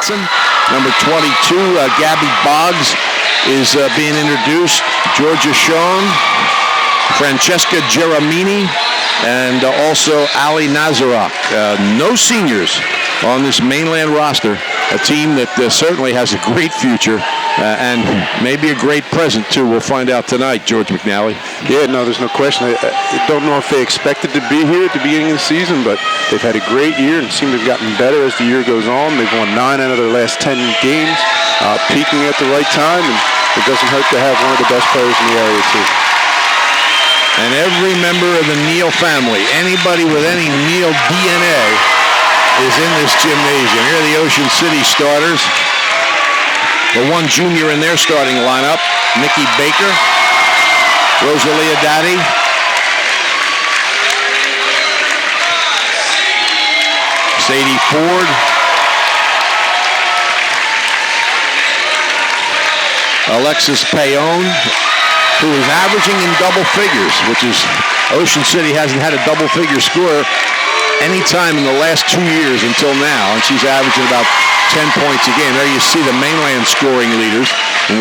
Watson. Number 22, Gabby Boggs is being introduced. Georgia Schoen, Francesca Geramini, and also Ali Nazarok. No seniors on this Mainland roster. A team that certainly has a great future and maybe a great present, too. We'll find out tonight, George McNally. Yeah, no, there's no question. I don't know if they expected to be here at the beginning of the season, but they've had a great year and seem to have gotten better as the year goes on. They've won 9 out of their last 10 games, peaking at the right time, and it doesn't hurt to have one of the best players in the area, too. And every member of the Neal family, anybody with any Neal DNA, is in this gymnasium. Here are the Ocean City starters. The one junior in their starting lineup, Nikki Baker, Rosalia Daddy, Sadie Ford, Alexis Payon, who is averaging in double figures, which is, Ocean City hasn't had a double figure score any time in the last 2 years until now, and she's averaging about 10 points a game. There you see the Mainland scoring leaders.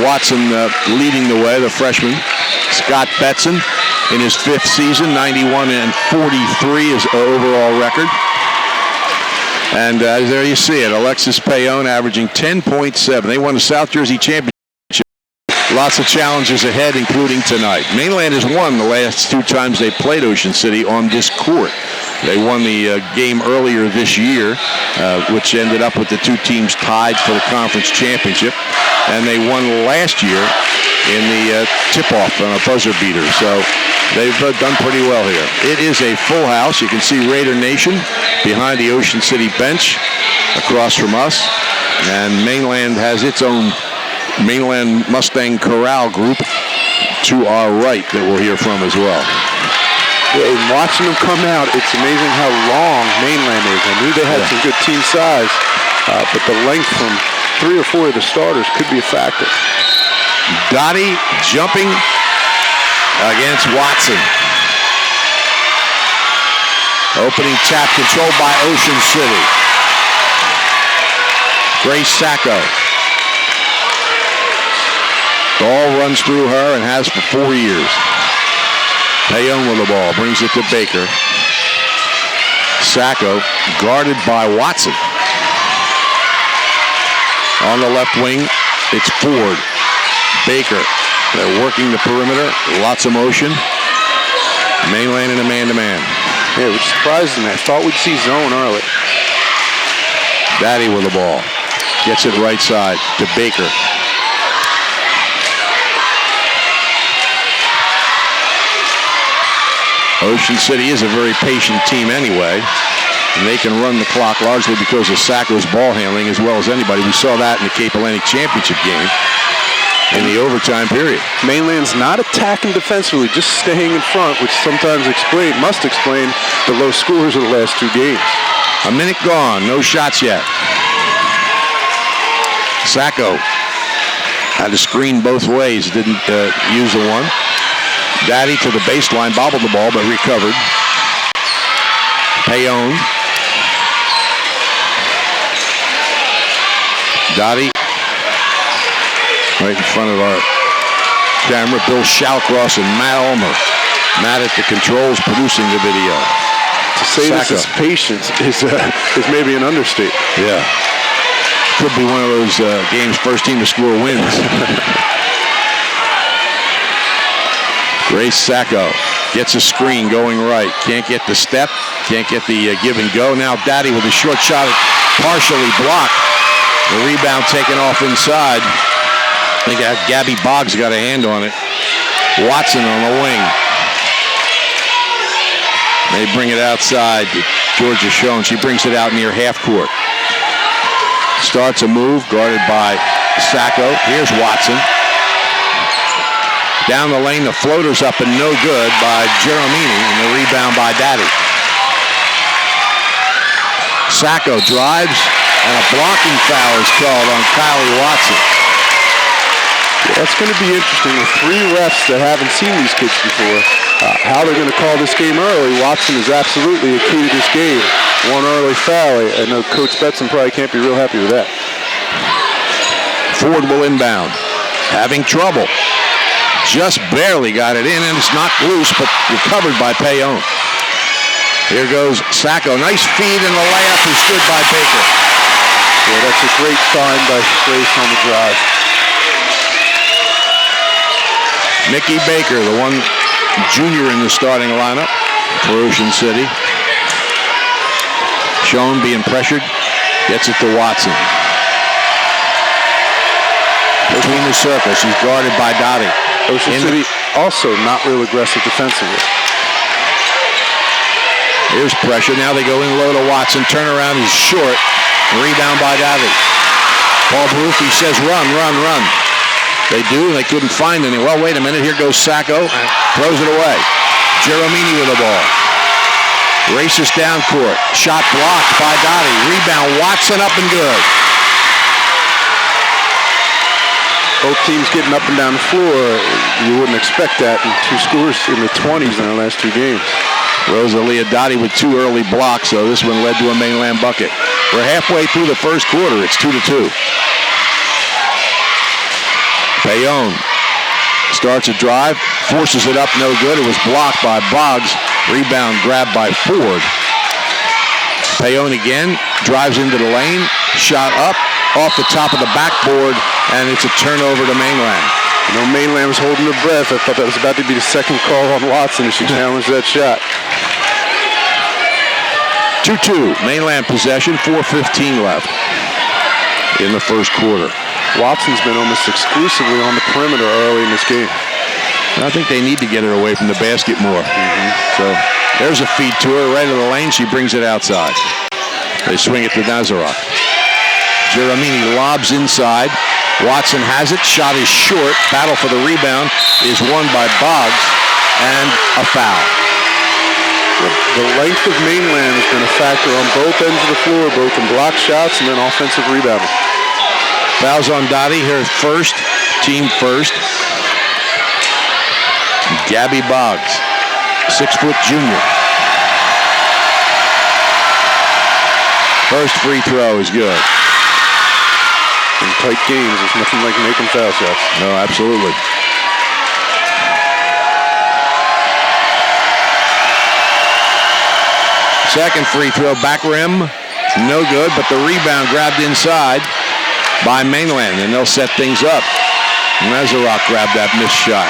Watson leading the way, the freshman. Scott Betson in his 5th season, 91 and 43 is overall record. And there you see it, Alexis Payon averaging 10.7. They won the South Jersey Championship. Lots of challenges ahead, including tonight. Mainland has won the last 2 times they played Ocean City on this court. They won the game earlier this year, which ended up with the 2 teams tied for the conference championship. And they won last year in the tip-off on a buzzer beater. So they've done pretty well here. It is a full house. You can see Raider Nation behind the Ocean City bench across from us. And Mainland has its own Mainland Mustang Corral group to our right that we'll hear from as well. Yeah, and watching them come out, it's amazing how long Mainland is. I knew they had some good team size, but the length from 3 or 4 of the starters could be a factor. Dottie jumping against Watson. Opening tap controlled by Ocean City. Grace Sacco. Ball runs through her and has for 4 years. Payon with the ball, brings it to Baker. Sacco guarded by Watson. On the left wing, it's Ford. Baker, they're working the perimeter, lots of motion. Mainland in a man-to-man. Yeah, which surprised me. I thought we'd see zone early. Daddy with the ball. Gets it right side to Baker. Ocean City is a very patient team anyway, and they can run the clock largely because of Sacco's ball handling as well as anybody. We saw that in the Cape Atlantic Championship game in the overtime period. Mainland's not attacking defensively, just staying in front, which sometimes must explain the low scores of the last 2 games. A minute gone, no shots yet. Sacco had a screen both ways, didn't use the one. Daddy to the baseline, bobbled the ball, but recovered. Payon. Dottie. Right in front of our camera. Bill Shallcross and Matt Ulmer. Matt at the controls producing the video. To say Sacco. This is patience is maybe an understatement. Yeah. Could be one of those games first team to score wins. Grace Sacco gets a screen going right. Can't get the step. Can't get the give and go. Now Daddy with a short shot partially blocked. The rebound taken off inside. I think Gabby Boggs got a hand on it. Watson on the wing. They bring it outside to Georgia Schoen. She brings it out near half court. Starts a move guarded by Sacco. Here's Watson. Down the lane, the floater's up and no good by Geramini, and the rebound by Daddy. Sacco drives, and a blocking foul is called on Kylie Watson. Yeah, that's going to be interesting with 3 refs that haven't seen these kids before. How they're going to call this game early. Watson is absolutely a key to this game. One early foul. I know Coach Betson probably can't be real happy with that. Ford will inbound. Having trouble. Just barely got it in, and it's knocked loose, but recovered by Payon. Here goes Sacco. Nice feed, and the layup is good by Baker. Yeah, that's a great find by Grace on the drive. Mickey Baker, the one junior in the starting lineup for Ocean City. Schoen being pressured. Gets it to Watson. Between the circles. She's guarded by Dottie. Ocean City also not real aggressive defensively. Here's pressure. Now they go in low to Watson. Turnaround is short. Rebound by Dottie. Paul Baruffi says run, run, run. They do, and they couldn't find any. Well, wait a minute. Here goes Sacco. Throws it away. Geromini with the ball. Races down court. Shot blocked by Dottie. Rebound. Watson up and good. Both teams getting up and down the floor. You wouldn't expect that in two scores in the 20s in their last two games. Rosalia Dottie with 2 early blocks, so this one led to a Mainland bucket. We're halfway through the first quarter. It's 2-2. Payon starts a drive, forces it up, no good. It was blocked by Boggs. Rebound grabbed by Ford. Payon again, drives into the lane, shot up, off the top of the backboard, and it's a turnover to Mainland. You know, Mainland was holding their breath. I thought that was about to be the second call on Watson as she challenged that shot. 2-2, Mainland possession, 4:15 left in the first quarter. Watson's been almost exclusively on the perimeter early in this game. I think they need to get her away from the basket more. So there's a feed to her right in the lane. She brings it outside. They swing it to Nazarok. Geromini lobs inside. Watson has it. Shot is short. Battle for the rebound is won by Boggs. And a foul. The length of Mainland has been a factor on both ends of the floor, both in block shots and then offensive rebounding. Fouls on Dottie, her first, team first. Gabby Boggs, 6-foot junior. First free throw is good. In tight games, there's nothing like making foul shots. No, absolutely. Second free throw, back rim, no good, but the rebound grabbed inside by Mainland, and they'll set things up. Nazarok grabbed that missed shot.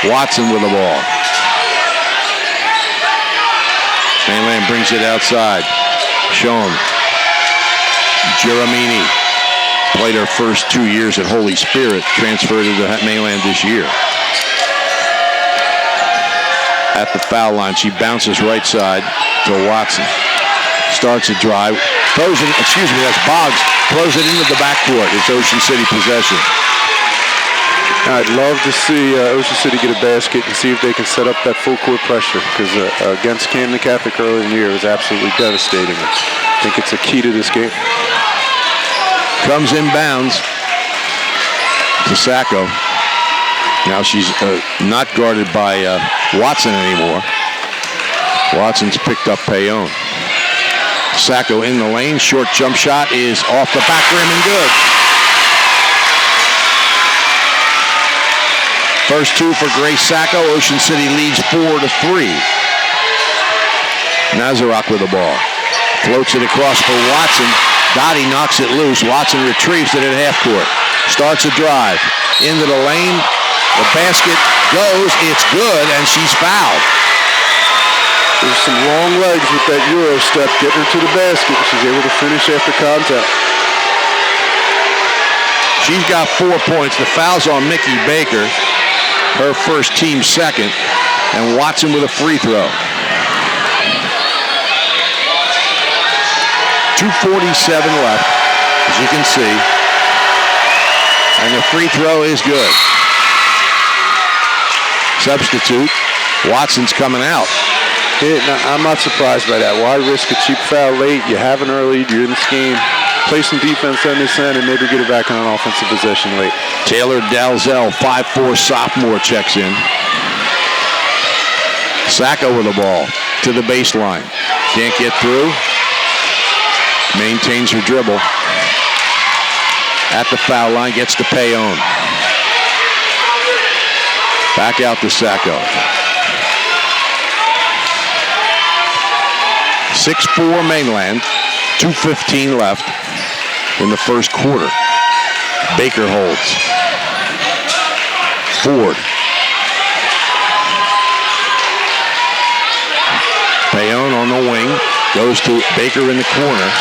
Watson with the ball. Mainland brings it outside. Schoen. Geromini. Played her first 2 years at Holy Spirit. Transferred to Mainland this year. At the foul line, she bounces right side to Watson. Starts a drive. Throws it, that's Boggs. Throws it into the backcourt. It's Ocean City possession. I'd love to see Ocean City get a basket and see if they can set up that full court pressure, because against Camden Catholic early in the year, it was absolutely devastating. I think it's a key to this game. Comes inbounds to Sacco. Now she's not guarded by Watson anymore. Watson's picked up Payon. Sacco in the lane. Short jump shot is off the back rim and good. First two for Grace Sacco. Ocean City leads 4-3. Nazarok with the ball. Floats it across for Watson. Dottie knocks it loose. Watson retrieves it at half court. Starts a drive. Into the lane. The basket goes. It's good, and she's fouled. There's some long legs with that Euro step. Getting her to the basket. She's able to finish after contact. She's got 4 points. The foul's on Mickey Baker. Her first, team second. And Watson with a free throw. 2:47 left, as you can see. And the free throw is good. Substitute. Watson's coming out. I'm not surprised by that. Why risk a cheap foul late? You have an early lead. You're in this game. Play some defense on this end and maybe get it back on an offensive possession late. Taylor Dalzell, 5'4" sophomore, checks in. Sacco with the ball to the baseline. Can't get through. Maintains her dribble. at the foul line, gets to Payon. Back out to Sacco. 6-4 Mainland. 2:15 left in the first quarter. Baker holds. Ford. Payon on the wing. Goes to Baker in the corner.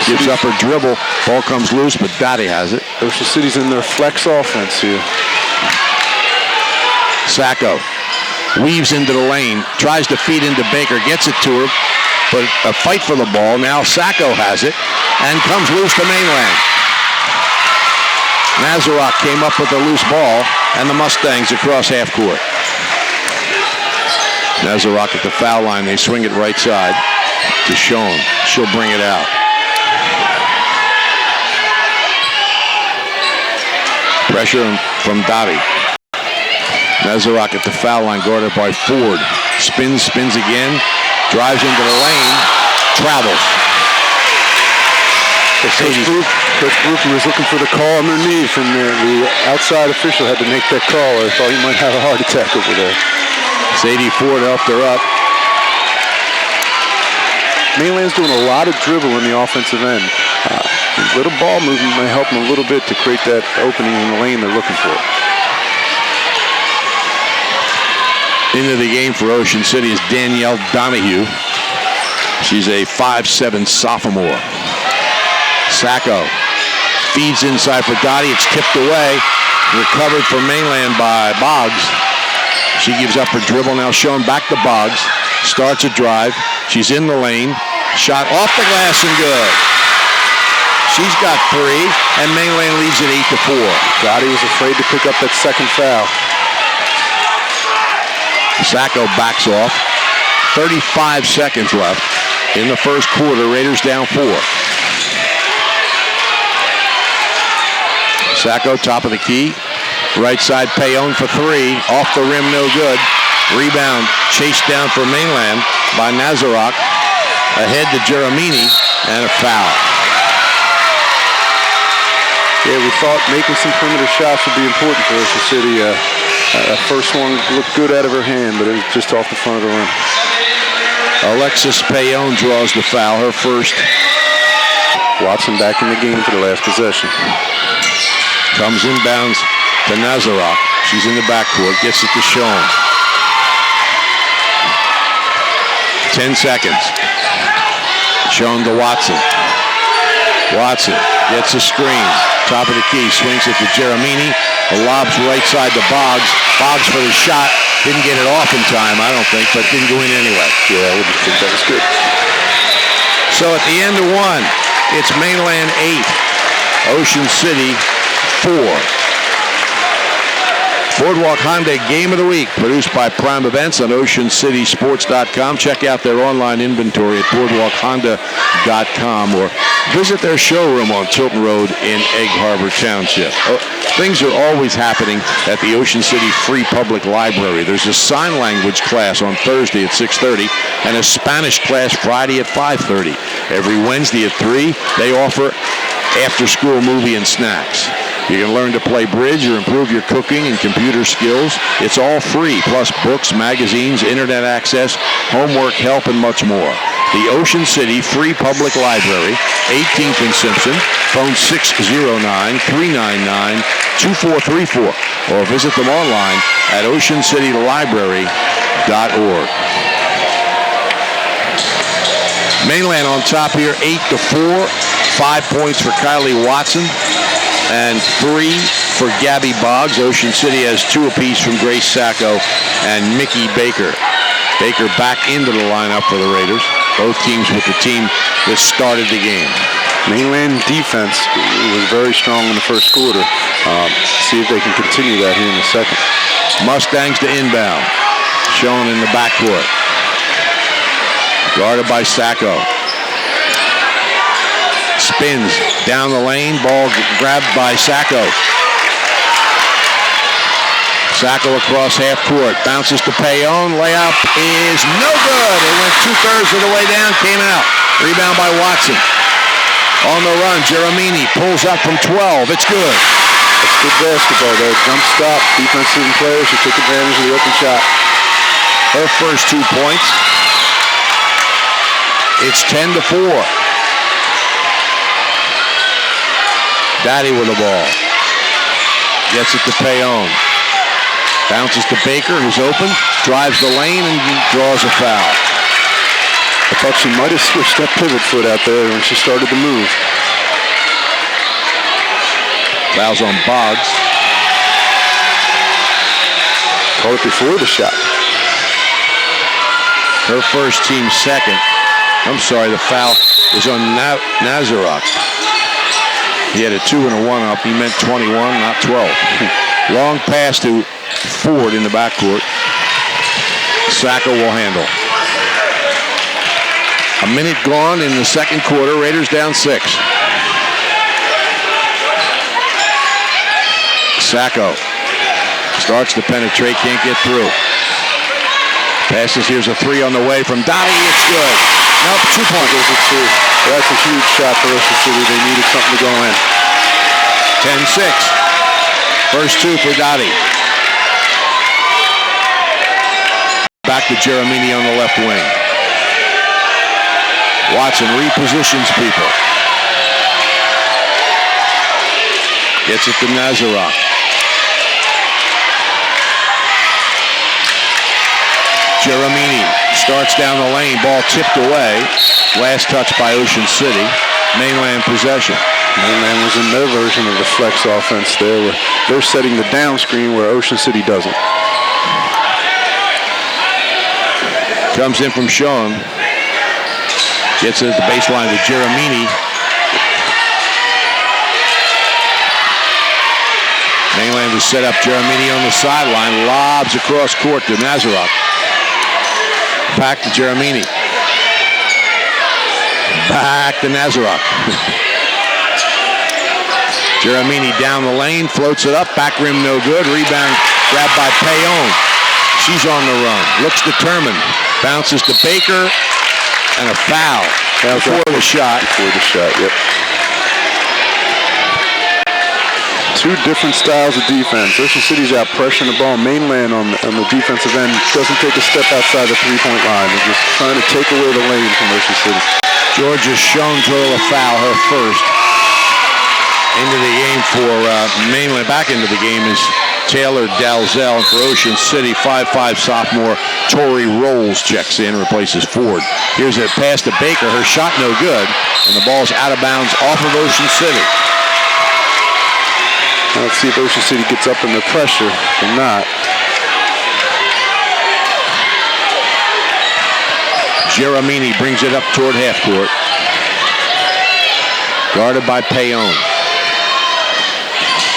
Gives up her dribble. Ball comes loose, but Dottie has it. Ocean City's in their flex offense here. Sacco weaves into the lane. Tries to feed into Baker. Gets it to her. But a fight for the ball. Now Sacco has it. And comes loose to Mainland. Nazarok came up with a loose ball. And the Mustangs across half court. Nazarok at the foul line. They swing it right side to Schoen. She'll bring it out. Pressure from Dottie. Nazarok at the foul line, guarded by Ford. Spins again. Drives into the lane. Travels. Coach Brooker was looking for the call underneath, and the outside official had to make that call. I thought he might have a heart attack over there. Sadie Ford helped her up. Mainland's doing a lot of dribble in the offensive end. A little ball movement might help them a little bit to create that opening in the lane they're looking for. Into the game for Ocean City is Danielle Donahue. She's a 5'7" sophomore. Sacco feeds inside for Dottie. It's tipped away. Recovered for Mainland by Boggs. She gives up her dribble. Now shown back to Boggs. Starts a drive. She's in the lane. Shot off the glass and good. She's got 3, and Mainland leads it 8-4. Dottie was afraid to pick up that second foul. Sacco backs off. 35 seconds left in the first quarter. Raiders down 4. Sacco, top of the key. Right side, Payon for 3. Off the rim, no good. Rebound chased down for Mainland by Nazarok. Ahead to Geremini, and a foul. Yeah, we thought making some perimeter shots would be important for Ocean City. That first one looked good out of her hand, but it was just off the front of the rim. Alexis Payon draws the foul, her first. Watson back in the game for the last possession. Comes inbounds to Nazarok. She's in the backcourt, gets it to Schoen. 10 seconds. Schoen to Watson. Watson gets a screen. Top of the key, swings it to Geremini. The lob's right side to Boggs. Boggs for the shot. Didn't get it off in time, I don't think, but didn't go in anyway. Yeah, I wouldn't think that was good. So at the end of 1, it's Mainland 8, Ocean City 4. Boardwalk Hyundai Game of the Week, produced by Prime Events on OceanCitySports.com. Check out their online inventory at BoardwalkHonda.com or visit their showroom on Tilton Road in Egg Harbor Township. Things are always happening at the Ocean City Free Public Library. There's a sign language class on Thursday at 6:30 and a Spanish class Friday at 5:30. Every Wednesday at 3, they offer after-school movie and snacks. You can learn to play bridge or improve your cooking and computer skills. It's all free, plus books, magazines, internet access, homework help, and much more. The Ocean City Free Public Library, 18th and Simpson, phone 609-399-2434, or visit them online at oceancitylibrary.org. Mainland on top here, 8-4. 5 points for Kylie Watson and 3 for Gabby Boggs. Ocean City has 2 apiece from Grace Sacco and Mickey Baker. Baker back into the lineup for the Raiders. Both teams with the team that started the game. Mainland defense was very strong in the first quarter. See if they can continue that here in the second. Mustangs to inbound. Shown in the backcourt. Guarded by Sacco. Spins down the lane. Ball grabbed by Sacco. Sacco across half court. Bounces to Payon. Layup is no good. It went 2/3 of the way down. Came out. Rebound by Watson. On the run, Geramini pulls up from 12. It's good. It's good basketball there. Jump stop. Defensive players who took advantage of the open shot. Her first 2 points. It's 10-4. Daddy with the ball. Gets it to Payon. Bounces to Baker, who's open. Drives the lane and draws a foul. I thought she might have switched that pivot foot out there when she started to move. Fouls on Boggs. Caught it before the shot. Her first, team second. I'm sorry, the foul is on Nazarok. He had a 2 and a 1 up. He meant 21, not 12. Long pass to Ford in the backcourt. Sacco will handle. A minute gone in the second quarter. Raiders down 6. Sacco starts to penetrate, can't get through. Passes, here's a 3 on the way from Dottie. It's good. Nope, 2 points. There's a 2. That's a huge shot for Ocean City. They needed something to go in. 10-6. First 2 for Dottie. Back to Geramini on the left wing. Watson repositions people. Gets it to Nazarok. Geramini starts down the lane. Ball tipped away. Last touch by Ocean City. Mainland possession. Mainland was in their version of the flex offense there, where they're setting the down screen where Ocean City doesn't. Comes in from Sean. Gets it at the baseline to Geramini. Mainland has set up Geramini on the sideline. Lobs across court to Nazarok. Back to Geramini. Back to Nazarok. Geramini down the lane, floats it up, back rim no good. Rebound grabbed by Payon. She's on the run, looks determined. Bounces to Baker, and a foul. Before the shot. Before the shot, yep. 2 different styles of defense. Ocean City's out pressuring the ball. Mainland on the defensive end doesn't take a step outside the 3-point line. They're just trying to take away the lane from Ocean City. Georgia Schoen drove a foul, her first. Into the game for Mainland. Back into the game is Taylor Dalzell. For Ocean City, 5'5" sophomore Tori Rolls checks in, replaces Ford. Here's a pass to Baker. Her shot no good, and the ball's out of bounds off of Ocean City. Now let's see if Ocean City gets up in the pressure or not. Geramini brings it up toward half court. Guarded by Payon.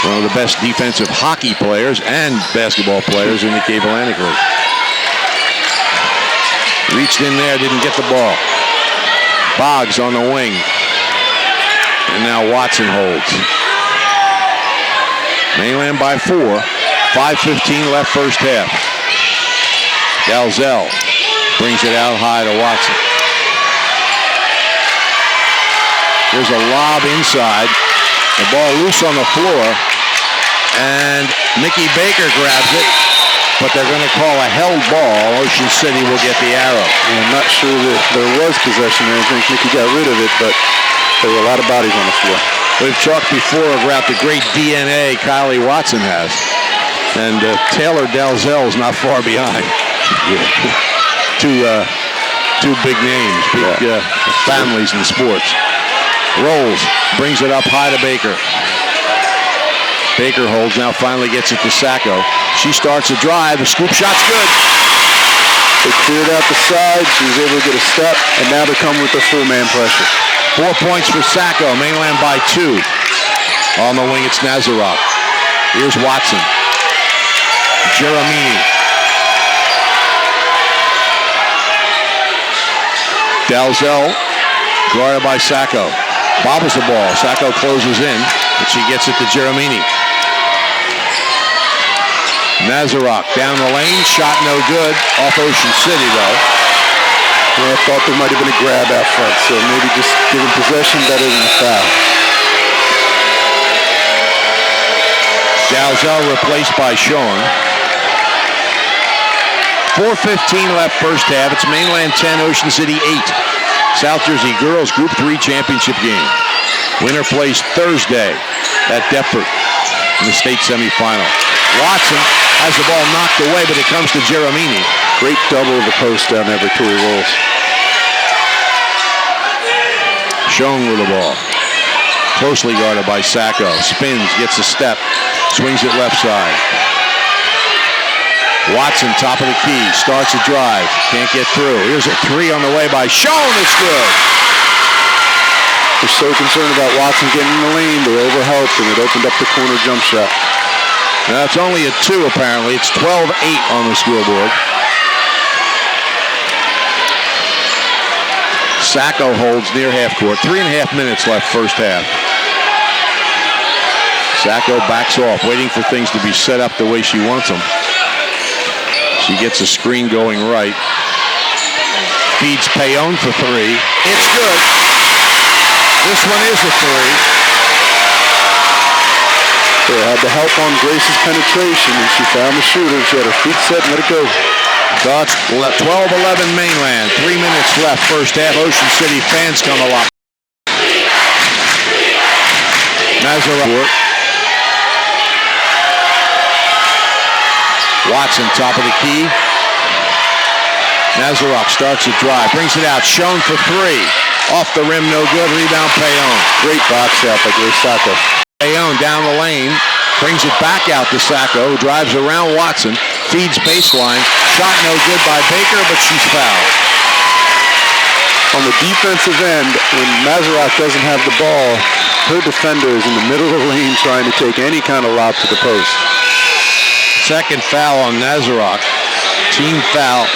One of the best defensive hockey players and basketball players in the Cape Atlantic League. Reached in there, didn't get the ball. Boggs on the wing. And now Watson holds. Mainland by 4. 5:15 left first half. Dalzell brings it out high to Watson. There's a lob inside. The ball loose on the floor. And Nikki Baker grabs it. But they're going to call a held ball. Ocean City will get the arrow. I'm not sure that there was possession there. I think Nikki got rid of it, but there were a lot of bodies on the floor. We've talked before about the great DNA Kylie Watson has. And Taylor Dalzell is not far behind. Two big names, big families in sports. Rolls, brings it up high to Baker. Baker holds, now finally gets it to Sacco. She starts a drive, the scoop shot's good. They cleared out the side, she was able to get a step, and now they're coming with the full man pressure. 4 points for Sacco, Mainland by 2. On the wing, it's Nazarok. Here's Watson. Geramini. Dalzell, guarded by Sacco. Bobbles the ball. Sacco closes in, but she gets it to Geramini. Nazarok down the lane. Shot no good. Off Ocean City, though. I thought there might have been a grab out front, so maybe just giving possession better than the foul. Dalzell replaced by Sean. 4:15 left first half. It's Mainland 10, Ocean City 8. South Jersey Girls Group 3 championship game. Winner plays Thursday at Deptford in the state semifinal. Watson has the ball knocked away, but it comes to Geromini. Great double of the post down there by Tori Rolls. Schoen with the ball. Closely guarded by Sacco. Spins, gets a step, swings it left side. Watson, top of the key, starts a drive. Can't get through. Here's a three on the way by Schoen. It's good. They're so concerned about Watson getting in the lane. They overhelped, and it opened up the corner jump shot. Now it's only a 2, apparently. It's 12-8 on the scoreboard. Sacco holds near half court. 3.5 minutes left first half. Sacco backs off, waiting for things to be set up the way she wants them. She gets a screen going right. Feeds Payon for 3. It's good. This one is a 3. They had to help on Grace's penetration, and she found the shooter. She had her feet set and let it go. So it's 12-11 Mainland. 3 minutes left first half. Ocean City fans come alive. Nazareth. Watson, top of the key. Nazareth starts a drive, brings it out. Schoen for 3. Off the rim, no good. Rebound, Payon. Great box out by Grace Sacco. Payon down the lane, brings it back out to Sacco, who drives around Watson, feeds baseline. Shot no good by Baker, but she's fouled. On the defensive end, when Nazareth doesn't have the ball, her defender is in the middle of the lane trying to take any kind of lob to the post. Second foul on Nazareth. Team foul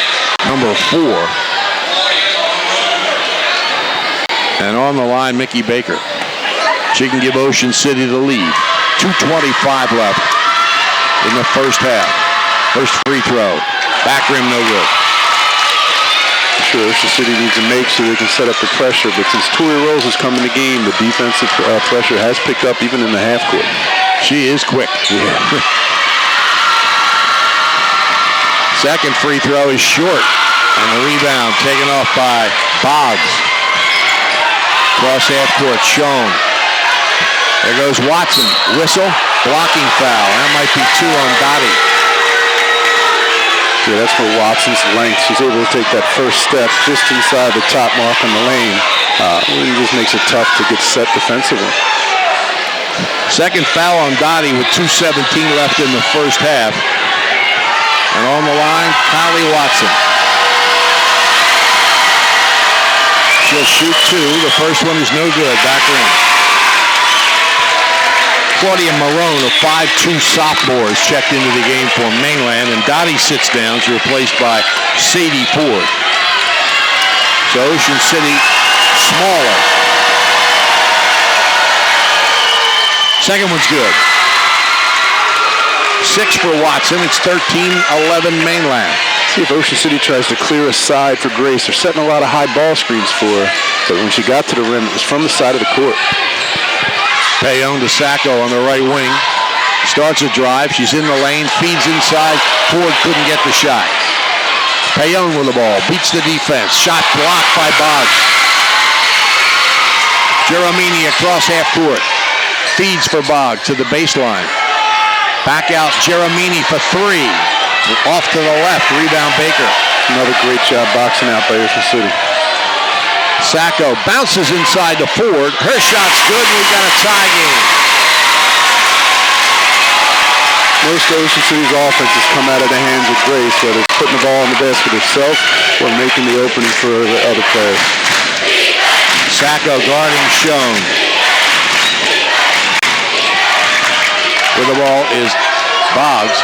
number 4. And on the line, Mickey Baker. She can give Ocean City the lead. 2:25 left in the first half. First free throw. Back rim, no good. I'm sure Ocean City needs to make so they can set up the pressure, but since Tori Rolls has come in the game, the defensive pressure has picked up even in the half court. She is quick. Yeah. Second free throw is short. And the rebound taken off by Boggs. Cross half court, Schoen. There goes Watson. Whistle, blocking foul. That might be 2 on Dottie. Yeah, that's for Watson's length. She's able to take that first step just inside the top mark on the lane. It just makes it tough to get set defensively. Second foul on Dottie with 2:17 left in the first half. And on the line, Kylie Watson. She'll shoot 2. The first one is no good. Back rim. Claudia Marone, a 5'2" sophomore, is checked into the game for Mainland, and Dottie sits down. She's replaced by Sadie Ford. So Ocean City smaller. Second one's good. 6 for Watson. It's 13-11 Mainland. See if Ocean City tries to clear a side for Grace. They're setting a lot of high ball screens for her, but when she got to the rim, it was from the side of the court. Payon to Sacco on the right wing. Starts a drive. She's in the lane. Feeds inside. Ford couldn't get the shot. Payon with the ball. Beats the defense. Shot blocked by Boggs. Geromini across half court. Feeds for Boggs to the baseline. Back out Geromini for 3. Off to the left. Rebound Baker. Another great job boxing out by Ocean City. Sacco bounces inside to Ford. Her shot's good, and we've got a tie game. Most Ocean City's offenses come out of the hands of Grace, whether it's putting the ball in the basket itself or making the opening for the other players. Sacco guarding Schoen. Where the ball is Boggs.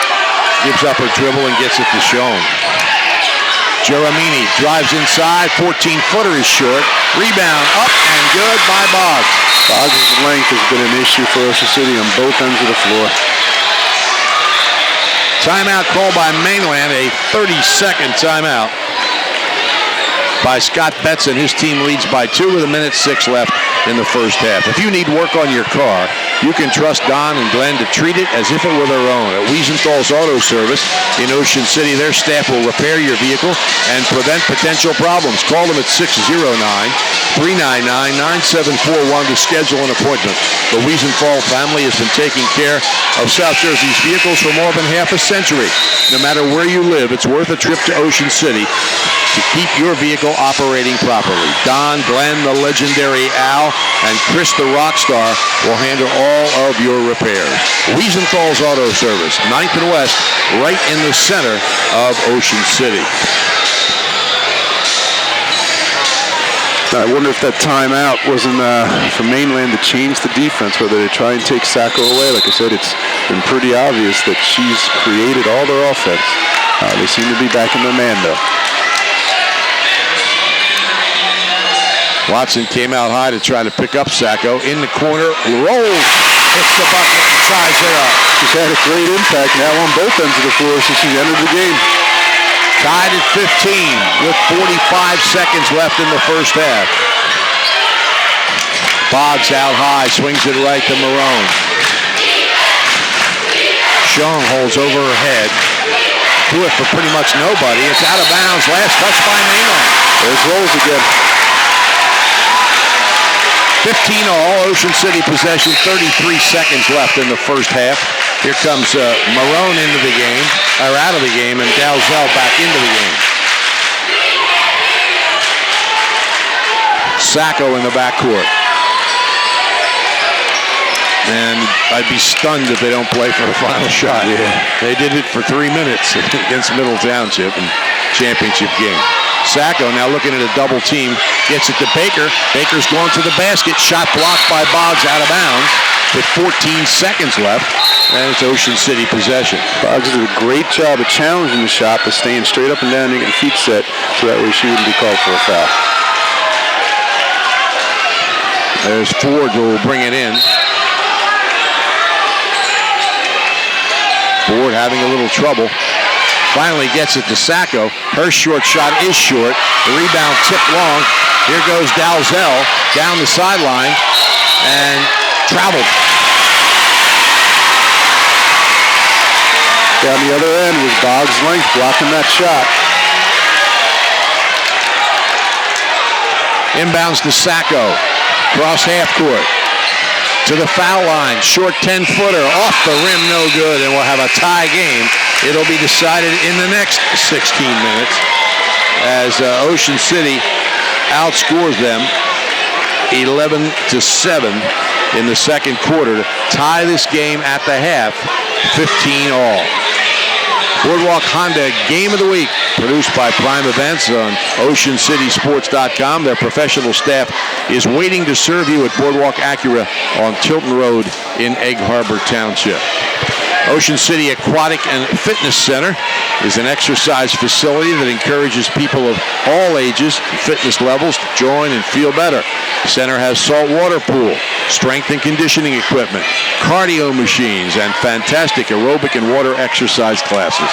Gives up her dribble and gets it to Schoen. Geromini drives inside. 14-footer is short. Rebound up and good by Boggs. Boggs' length has been an issue for Ocean City on both ends of the floor. Timeout called by Mainland, a 30-second timeout. by Scott Betson. His team leads by 2 with 1:06 left in the first half. If you need work on your car, you can trust Don and Glenn to treat it as if it were their own. At Wiesenthal's Auto Service in Ocean City, their staff will repair your vehicle and prevent potential problems. Call them at 609-399-9741 to schedule an appointment. The Wiesenthal family has been taking care of South Jersey's vehicles for more than half a century. No matter where you live, it's worth a trip to Ocean City to keep your vehicle operating properly. Don, Glenn, the legendary Al, and Chris, the rock star, will handle all of your repairs. Wiesenthal's Auto Service, 9th and West, right in the center of Ocean City. I wonder if that timeout wasn't for Mainland to change the defense, whether they try and take Sacco away. Like I said, it's been pretty obvious that she's created all their offense. They seem to be back in their man, though. Watson came out high to try to pick up Sacco. In the corner, rolls, hits the bucket, and ties it up. She's had a great impact now on both ends of the floor since she's entered the game. Tied at 15 with 45 seconds left in the first half. Boggs out high, swings it right to Marone. Sean holds over her head. Do it for pretty much nobody. It's out of bounds. Last touch by Mainland. There's Rolls again. 15 all, Ocean City possession, 33 seconds left in the first half. Here comes Marone into the game, or out of the game, and Dalzell back into the game. Sacco in the backcourt. And I'd be stunned if they don't play for the final shot. Yeah. They did it for 3 minutes against Middle Township in championship game. Sacco now looking at a double team, gets it to Baker. Baker's going to the basket. Shot blocked by Boggs, out of bounds with 14 seconds left. And it's Ocean City possession. Boggs did a great job of challenging the shot, but staying straight up and down and getting feet set so that way she wouldn't be called for a foul. There's Ford who will bring it in. Ford having a little trouble. Finally gets it to Sacco. Her short shot is short. The rebound tipped long. Here goes Dalzell down the sideline and traveled. Down the other end was Boggs' length blocking that shot. Inbounds to Sacco. Cross half court. To the foul line. Short 10-footer. Off the rim, no good. And we'll have a tie game. It'll be decided in the next 16 minutes as Ocean City outscores them 11-7 in the second quarter to tie this game at the half, 15 all. Boardwalk Honda Game of the Week, produced by Prime Events on OceanCitySports.com. Their professional staff is waiting to serve you at Boardwalk Acura on Tilton Road in Egg Harbor Township. Ocean City Aquatic and Fitness Center is an exercise facility that encourages people of all ages and fitness levels to join and feel better. The center has saltwater pool, strength and conditioning equipment, cardio machines, and fantastic aerobic and water exercise classes.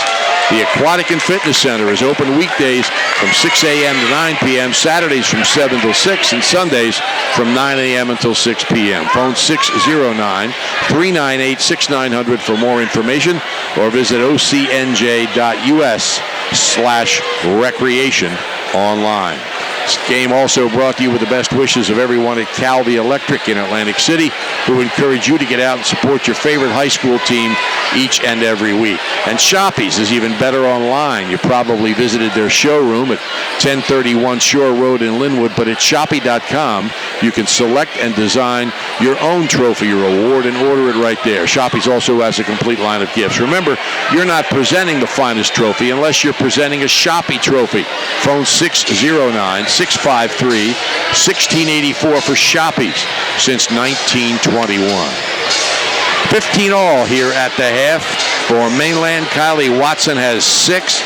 The Aquatic and Fitness Center is open weekdays from 6 a.m. to 9 p.m., Saturdays from 7 till 6, and Sundays from 9 a.m. until 6 p.m. Phone 609-398-6900 for more information, or visit ocnj.us/recreation online. This game also brought to you with the best wishes of everyone at Calvi Electric in Atlantic City, who encourage you to get out and support your favorite high school team each and every week. And Shoppy's is even better online. You probably visited their showroom at 1031 Shore Road in Linwood, but at Shoppy.com, you can select and design your own trophy or award and order it right there. Shoppy's also has a complete line of gifts. Remember, you're not presenting the finest trophy unless you're presenting a Shoppy trophy. Phone 609-653-1684 for Shoppy's since 1921. 15 all here at the half for Mainland. Kylie Watson has 6.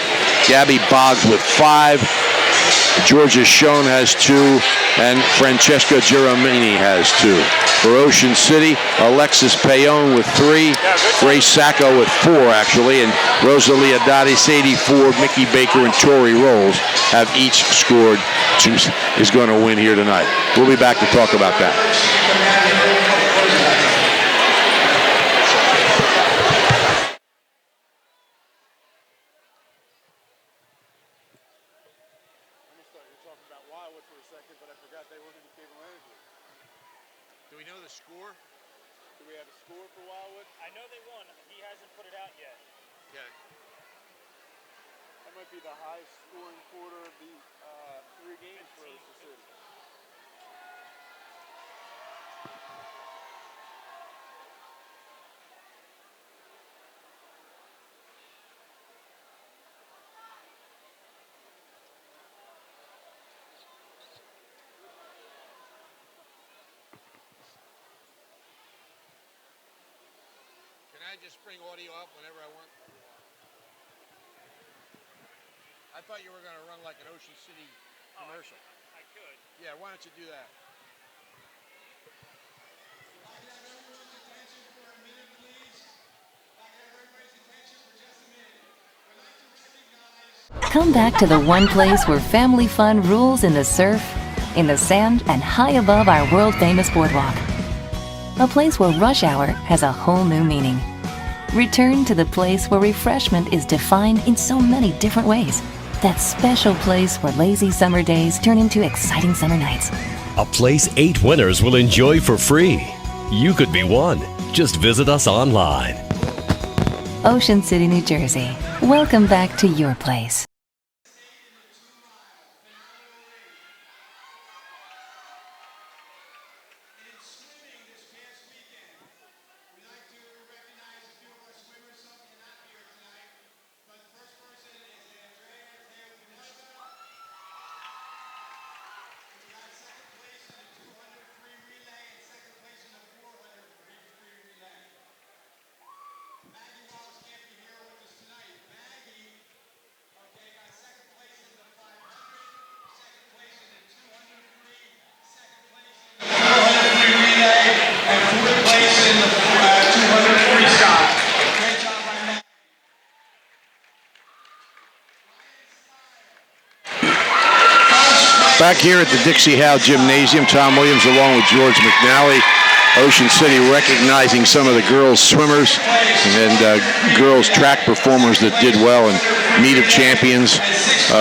Gabby Boggs with 5. Georgia Schoen has 2, and Francesca Giramini has 2. For Ocean City, Alexis Payon with 3, Grace Sacco with 4, actually, and Rosalia Dottis, 84, Mickey Baker, and Tori Rolls have each scored. Is going to win here tonight. We'll be back to talk about that. Do we know the score? Do we have a score for Wildwood? I know they won. He hasn't put it out yet. Okay. That might be the highest scoring quarter of the 3 games for Ocean City. Can I just bring audio up whenever I want? I thought you were going to run like an Ocean City commercial. I could. Yeah, why don't you do that? Come back to the one place where family fun rules in the surf, in the sand, and high above our world-famous boardwalk. A place where rush hour has a whole new meaning. Return to the place where refreshment is defined in so many different ways. That special place where lazy summer days turn into exciting summer nights. A place 8 winners will enjoy for free. You could be one. Just visit us online. Ocean City, New Jersey. Welcome back to your place. Back here at the Dixie Howe Gymnasium, Tom Williams along with George McNally. Ocean City recognizing some of the girls swimmers and girls track performers that did well in Meet of Champions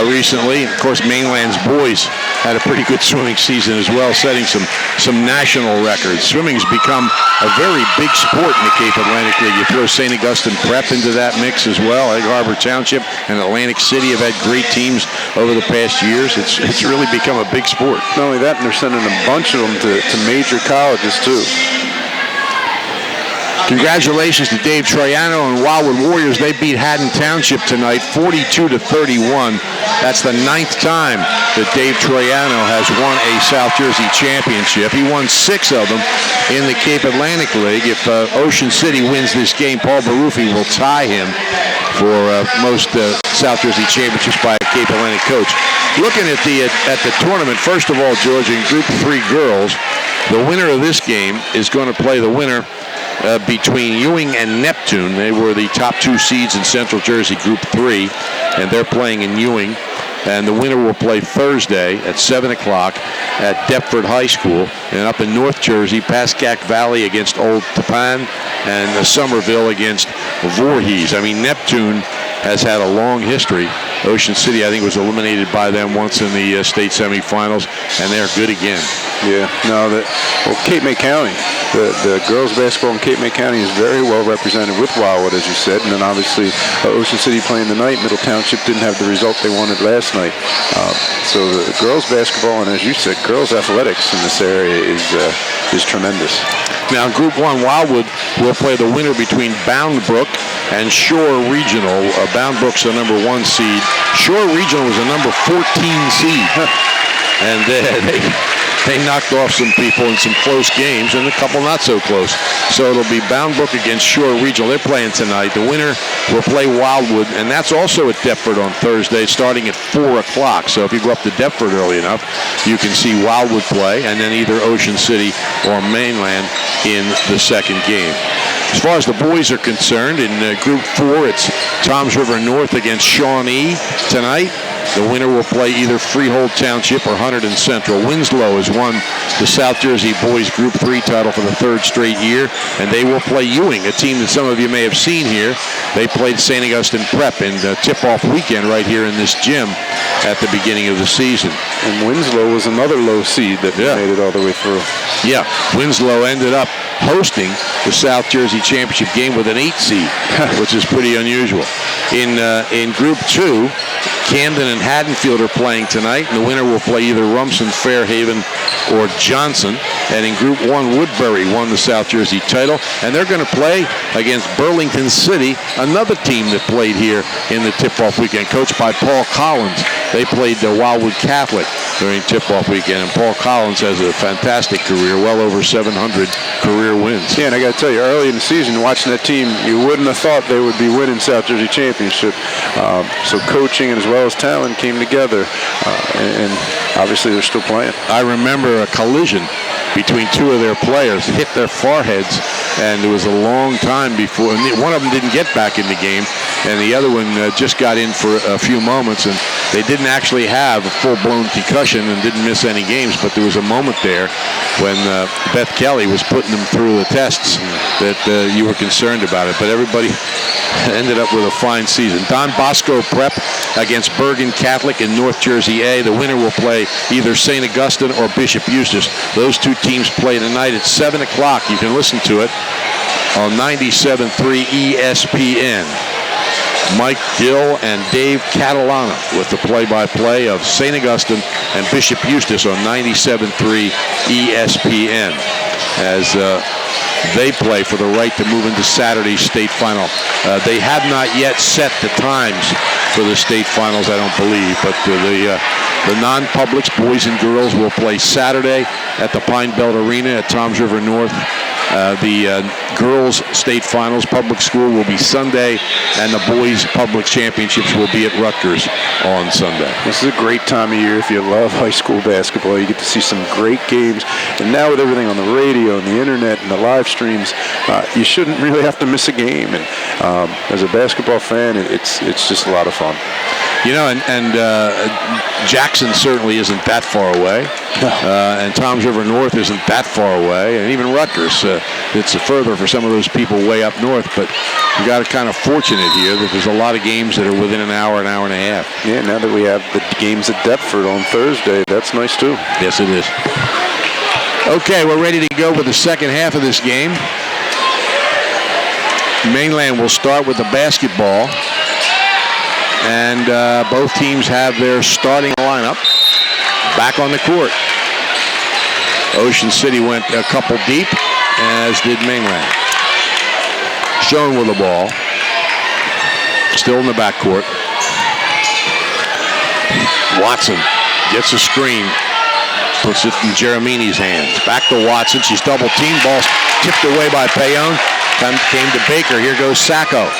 recently. Of course, Mainland's boys had a pretty good swimming season as well, setting some national records. Swimming's become a very big sport in the Cape Atlantic League. You throw St. Augustine Prep into that mix as well. Egg Harbor Township and Atlantic City have had great teams over the past years. It's really become a big sport. Not only that, and they're sending a bunch of them to major colleges too. Congratulations to Dave Troiano and Wildwood Warriors. They beat Haddon Township tonight, 42-31. That's the 9th time that Dave Troiano has won a South Jersey championship. He won 6 of them in the Cape Atlantic League. If Ocean City wins this game, Paul Baruffi will tie him for most South Jersey championships by a Cape Atlantic coach. Looking at the tournament, first of all, George, in Group 3 girls, the winner of this game is going to play the winner between Ewing and Neptune. They were the top 2 seeds in Central Jersey Group 3, and they're playing in Ewing. And the winner will play Thursday at 7 o'clock at Deptford High School. And up in North Jersey, Pascack Valley against Old Tappan, and Somerville against Voorhees. I mean, Neptune has had a long history. Ocean City, I think, was eliminated by them once in the state semifinals, and they're good again. Yeah, no, Cape May County, the girls basketball in Cape May County is very well represented with Wildwood, as you said, and then obviously Ocean City playing tonight. Middle Township didn't have the result they wanted last night. So the girls basketball, and as you said, girls athletics in this area is tremendous. Now, in Group 1, Wildwood will play the winner between Bound Brook and Shore Regional. Bound Brook's the number 1 seed. Shore Regional was a number 14 seed. And they knocked off some people in some close games and a couple not so close. So it'll be Bound Brook against Shore Regional. They're playing tonight. The winner will play Wildwood, and that's also at Deptford on Thursday starting at 4 o'clock. So if you go up to Deptford early enough, you can see Wildwood play, and then either Ocean City or Mainland in the second game. As far as the boys are concerned, in Group 4, it's Toms River North against Shawnee tonight. The winner will play either Freehold Township or Hunterdon Central. Winslow has won the South Jersey Boys Group 3 title for the third straight year, and they will play Ewing, a team that some of you may have seen here. They played St. Augustine Prep in the tip-off weekend right here in this gym at the beginning of the season. And Winslow was another low seed that made it all the way through. Yeah, Winslow ended up hosting the South Jersey Championship game with an 8 seed, which is pretty unusual. In Group 2, Camden and Haddonfield are playing tonight, and the winner will play either Rumson, Fairhaven, or Johnson. And in Group 1, Woodbury won the South Jersey title, and they're going to play against Burlington City, another team that played here in the tip-off weekend, coached by Paul Collins. They played the Wildwood Catholic during tip-off weekend, and Paul Collins has a fantastic career, well over 700 career wins. Yeah, and I got to tell you, early in the season, watching that team, you wouldn't have thought they would be winning South Jersey Championship. So coaching as well as talent came together, and obviously they're still playing. I remember a collision between two of their players, hit their foreheads, and it was a long time before. And one of them didn't get back in the game, and the other one just got in for a few moments, and they didn't actually have a full-blown concussion and didn't miss any games, but there was a moment there when Beth Kelly was putting them through the tests that you were concerned about it, but everybody ended up with a fine season. Don Bosco Prep against Bergen Catholic in North Jersey A. The winner will play either St. Augustine or Bishop Eustace. Those two teams play tonight at 7 o'clock. You can listen to it on 97.3 ESPN. Mike Gill and Dave Catalana with the play-by-play of St. Augustine and Bishop Eustace on 97.3 ESPN as they play for the right to move into Saturday's state final. They have not yet set the times for the state finals, I don't believe, but the non-publics, boys and girls, will play Saturday at the Pine Belt Arena at Toms River North. The girls' state finals, public school, will be Sunday, and the boys' public championships will be at Rutgers on Sunday. This is a great time of year if you love high school basketball. You get to see some great games, and now with everything on the radio and the internet and the live streams, you shouldn't really have to miss a game. And as a basketball fan, it's just a lot of fun. You know, and Jackson certainly isn't that far away. No. And Toms River North isn't that far away. And even Rutgers, it's further for some of those people way up north. But you got it kind of fortunate here that there's a lot of games that are within an hour and a half. Yeah, now that we have the games at Deptford on Thursday, that's nice too. Yes, it is. Okay, we're ready to go with the second half of this game. Mainland will start with the basketball. And both teams have their starting lineup back on the court. Ocean City went a couple deep, as did Mainland. Schoen with the ball. Still in the backcourt. Watson gets a screen. Puts it in Jeremini's hands. Back to Watson. She's double teamed. Ball tipped away by Payon. Came to Baker. Here goes Sacco.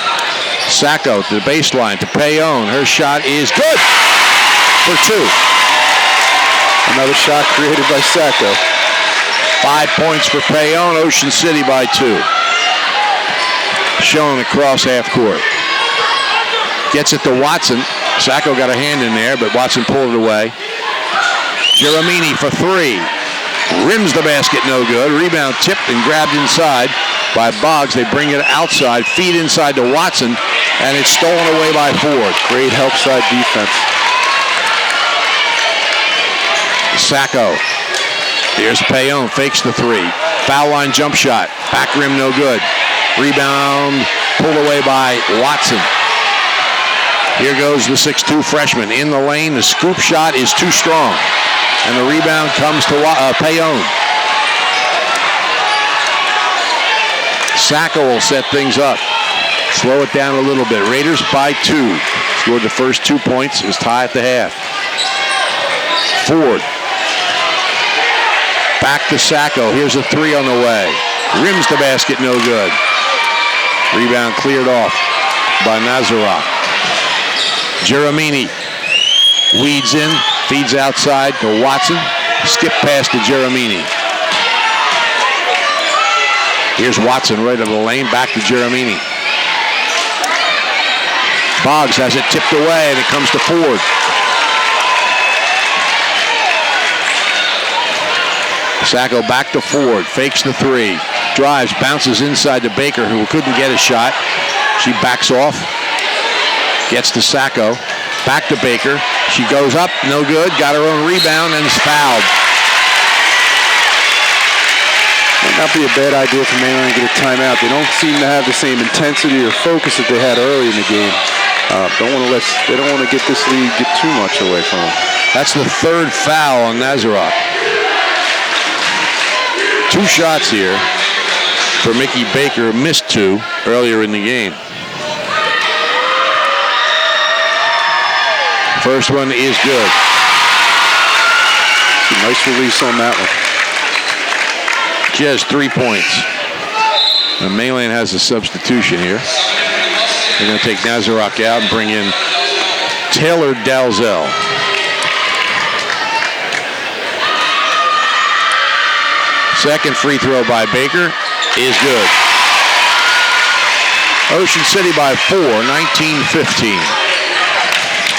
Sacco to the baseline to Payon. Her shot is good for two. Another shot created by Sacco. 5 points for Payon. Ocean City by 2. Shown across half court. Gets it to Watson. Sacco got a hand in there, but Watson pulled it away. Jeremini for 3. Rims the basket, no good. Rebound tipped and grabbed inside by Boggs. They bring it outside, feed inside to Watson, and it's stolen away by Ford. Great help side defense. Sacco. Here's Payon, fakes the 3. Foul line jump shot. Back rim, no good. Rebound pulled away by Watson. Here goes the 6'2 freshman in the lane. The scoop shot is too strong, and the rebound comes to Payon. Sacco will set things up. Slow it down a little bit. Raiders by 2. Scored the first 2 points. It was tied at the half. Ford. Back to Sacco. Here's a three on the way. Rims the basket, no good. Rebound cleared off by Nazarok. Geremini weeds in, feeds outside to Watson. Skip pass to Geremini. Here's Watson right in the lane, back to Geremini. Boggs has it tipped away, and it comes to Ford. Sacco back to Ford, fakes the three. Drives, bounces inside to Baker, who couldn't get a shot. She backs off, gets to Sacco, back to Baker. She goes up, no good, got her own rebound, and is fouled. Might not be a bad idea for Mainland to get a timeout. They don't seem to have the same intensity or focus that they had early in the game. They don't want to get this lead get too much away from them. That's the third foul on Nazarok. 2 shots here for Mickey Baker, missed 2 earlier in the game. First one is good. Nice release on that one. She has 3 points. And Mainland has a substitution here. They're going to take Nazarok out and bring in Taylor Dalzell. Second free throw by Baker is good. Ocean City by 4, 19-15.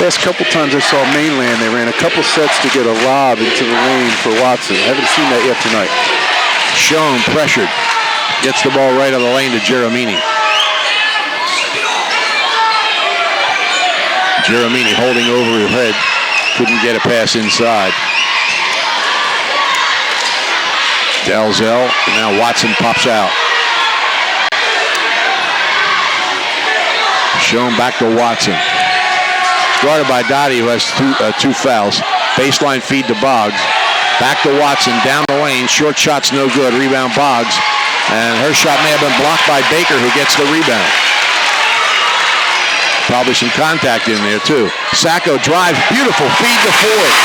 Last couple times I saw Mainland, they ran a couple sets to get a lob into the lane for Watson. I haven't seen that yet tonight. Schoen pressured. Gets the ball right on the lane to Geremini. Geremini holding over her head. Couldn't get a pass inside. Dalzell, and now Watson pops out. Shown back to Watson. Guarded by Dottie, who has 2 fouls. Baseline feed to Boggs. Back to Watson, down the lane. Short shot's no good. Rebound Boggs. And her shot may have been blocked by Baker, who gets the rebound. Probably some contact in there, too. Sacco drives. Beautiful feed to Ford.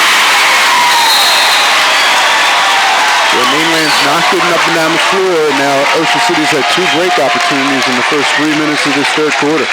Yeah, Mainland's not getting up and down the floor. Now Ocean City's had 2 break opportunities in the first 3 minutes of this third quarter.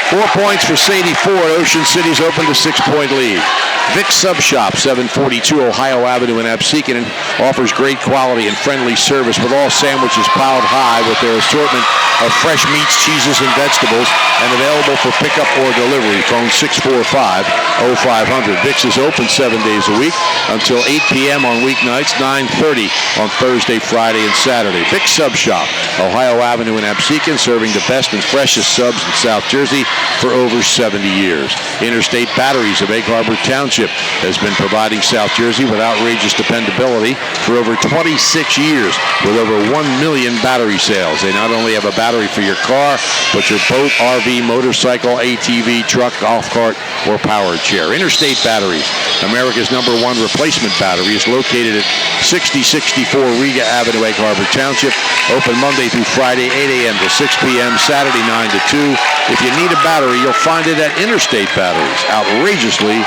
4 points for Sadie Ford. Ocean City's opened a 6-point lead. Vic's Sub Shop, 742 Ohio Avenue in Absecon, offers great quality and friendly service with all sandwiches piled high with their assortment of fresh meats, cheeses, and vegetables, and available for pickup or delivery. Phone 645-0500. Vic's is open 7 days a week until 8 p.m. on weeknights, 9:30 on Thursday, Friday, and Saturday. Vic's Sub Shop, Ohio Avenue in Absecon, serving the best and freshest subs in South Jersey for over 70 years. Interstate Batteries of Egg Harbor Township has been providing South Jersey with outrageous dependability for over 26 years with over 1 million battery sales. They not only have a battery for your car, but your boat, RV, motorcycle, ATV, truck, golf cart, or powered chair. Interstate Batteries, America's #1 replacement battery, is located at 6064 Riga Avenue, Egg Harbor Township. Open Monday through Friday, 8 a.m. to 6 p.m., Saturday 9 to 2. If you need a battery, you'll find it at Interstate Batteries. Outrageously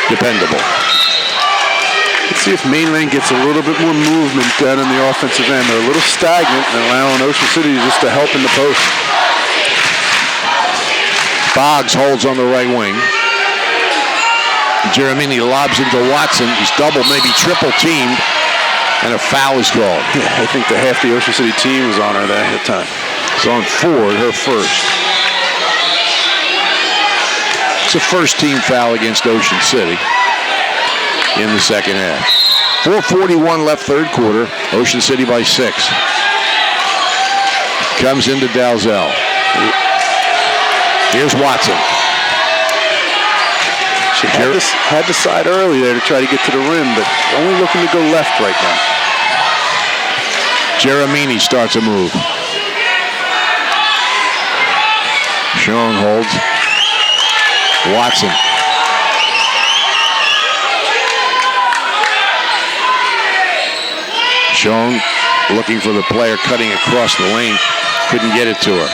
dependable. Let's see if Mainland gets a little bit more movement down on the offensive end. They're a little stagnant and allowing Ocean City just to help in the post. Boggs holds on the right wing. Geremini lobs into Watson. He's double, maybe triple teamed, and a foul is called. Yeah, I think half the Ocean City team was on her that time. It's on Ford, her first. It's a first-team foul against Ocean City in the second half. 4:41 left third quarter. Ocean City by 6. Comes into Dalzell. Here's Watson. She had the side early there to try to get to the rim, but only looking to go left right now. Geremini starts a move. Schoen holds. Watson. Schoen looking for the player cutting across the lane. Couldn't get it to her.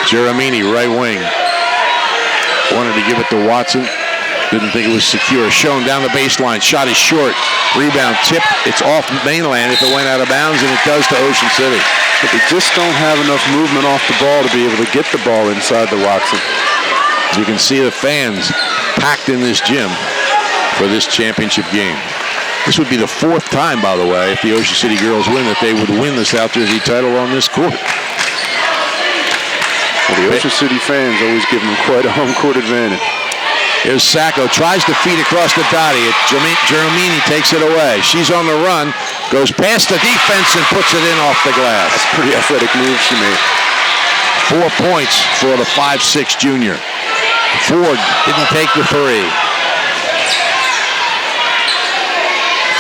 Geremini, right wing. Wanted to give it to Watson. Didn't think it was secure. Shown down the baseline. Shot is short. Rebound tip. It's off Mainland if it went out of bounds, and it does to Ocean City. But they just don't have enough movement off the ball to be able to get the ball inside the Watson. You can see the fans packed in this gym for this championship game. This would be the fourth time, by the way, if the Ocean City girls win, that they would win the South Jersey title on this court. Well, the Ocean City fans always give them quite a home court advantage. Here's Sacco, tries to feed across to Dottie. Geromini takes it away. She's on the run, goes past the defense and puts it in off the glass. That's a pretty athletic move she made. 4 points for the 5'6" junior. Ford didn't take the three.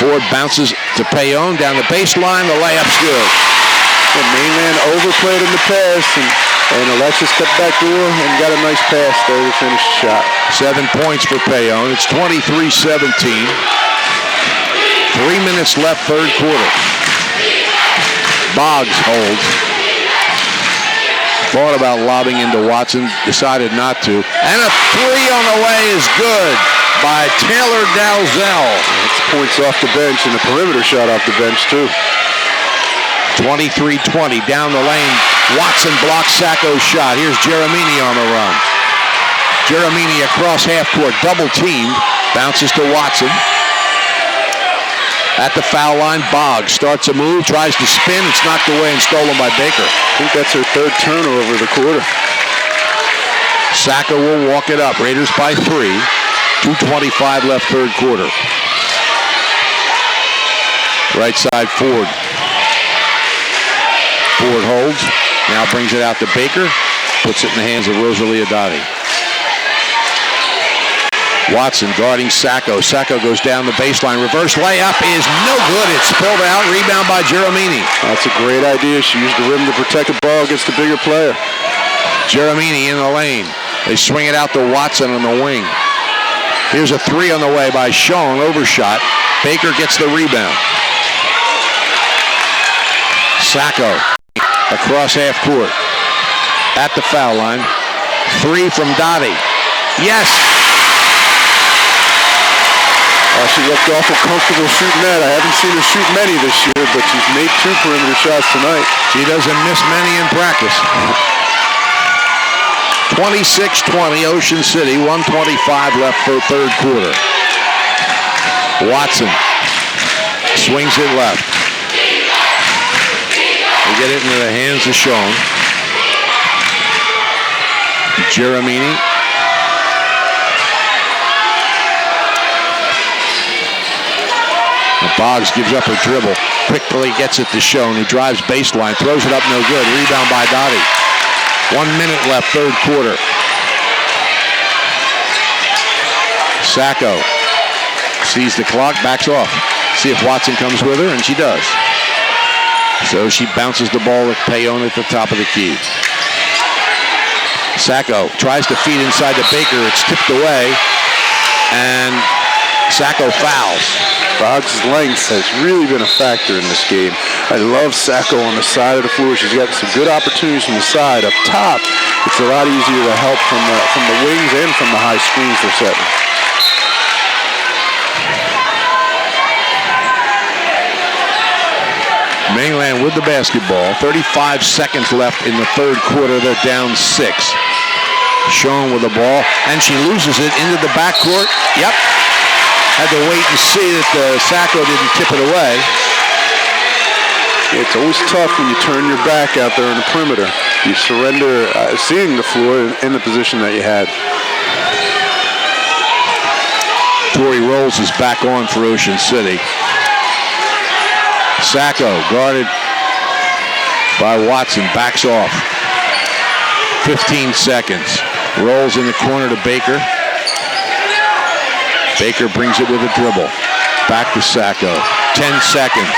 Ford bounces to Payon down the baseline. The layup's good. And Mainland overplayed in the pass, and Alexis cut back door and got a nice pass there to finish the shot. 7 points for Payon. It's 23-17. 3 minutes left, third quarter. Boggs holds. Thought about lobbing into Watson, decided not to. And a three on the way is good by Taylor Dalzell. That's points off the bench, and a perimeter shot off the bench, too. 23-20 down the lane. Watson blocks Sacco's shot. Here's Geromini on the run. Geromini across half court, double teamed, bounces to Watson. At the foul line, Boggs starts a move, tries to spin. It's knocked away and stolen by Baker. I think that's her third turnover of the quarter. Sacco will walk it up. Raiders by 3. 2:25 left, third quarter. Right side, Ford. Ford holds. Now brings it out to Baker. Puts it in the hands of Rosalia Dottie. Watson guarding Sacco. Sacco goes down the baseline. Reverse layup is no good. It's spilled out. Rebound by Geromini. That's a great idea. She used the rim to protect the ball against the bigger player. Geromini in the lane. They swing it out to Watson on the wing. Here's a three on the way by Sean. Overshot. Baker gets the rebound. Sacco across half court. At the foul line. Three from Dottie. Yes. She looked awful comfortable shooting that. I haven't seen her shoot many this year, but she's made 2 perimeter shots tonight. She doesn't miss many in practice. 26-20, Ocean City, 1:25 left for third quarter. Watson swings it left. They get it into the hands of Sean. Geromini. Boggs gives up her dribble. Quickly gets it to Schoen, who drives baseline, throws it up, no good. Rebound by Dottie. 1 minute left, third quarter. Sacco sees the clock, backs off. See if Watson comes with her, and she does. So she bounces the ball with Payon at the top of the key. Sacco tries to feed inside to Baker. It's tipped away, and Sacco fouls. Boggs' length has really been a factor in this game. I love Sacco on the side of the floor. She's got some good opportunities from the side. Up top, it's a lot easier to help from the wings and from the high screens they're setting. Mainland with the basketball. 35 seconds left in the third quarter. They're down 6. Sean with the ball, and she loses it into the backcourt. Yep. Had to wait and see that Sacco didn't tip it away. It's always tough when you turn your back out there on the perimeter. You surrender seeing the floor in the position that you had. Tori Rolls is back on for Ocean City. Sacco guarded by Watson, backs off. 15 seconds. Rolls in the corner to Baker. Baker brings it with a dribble. Back to Sacco. 10 seconds.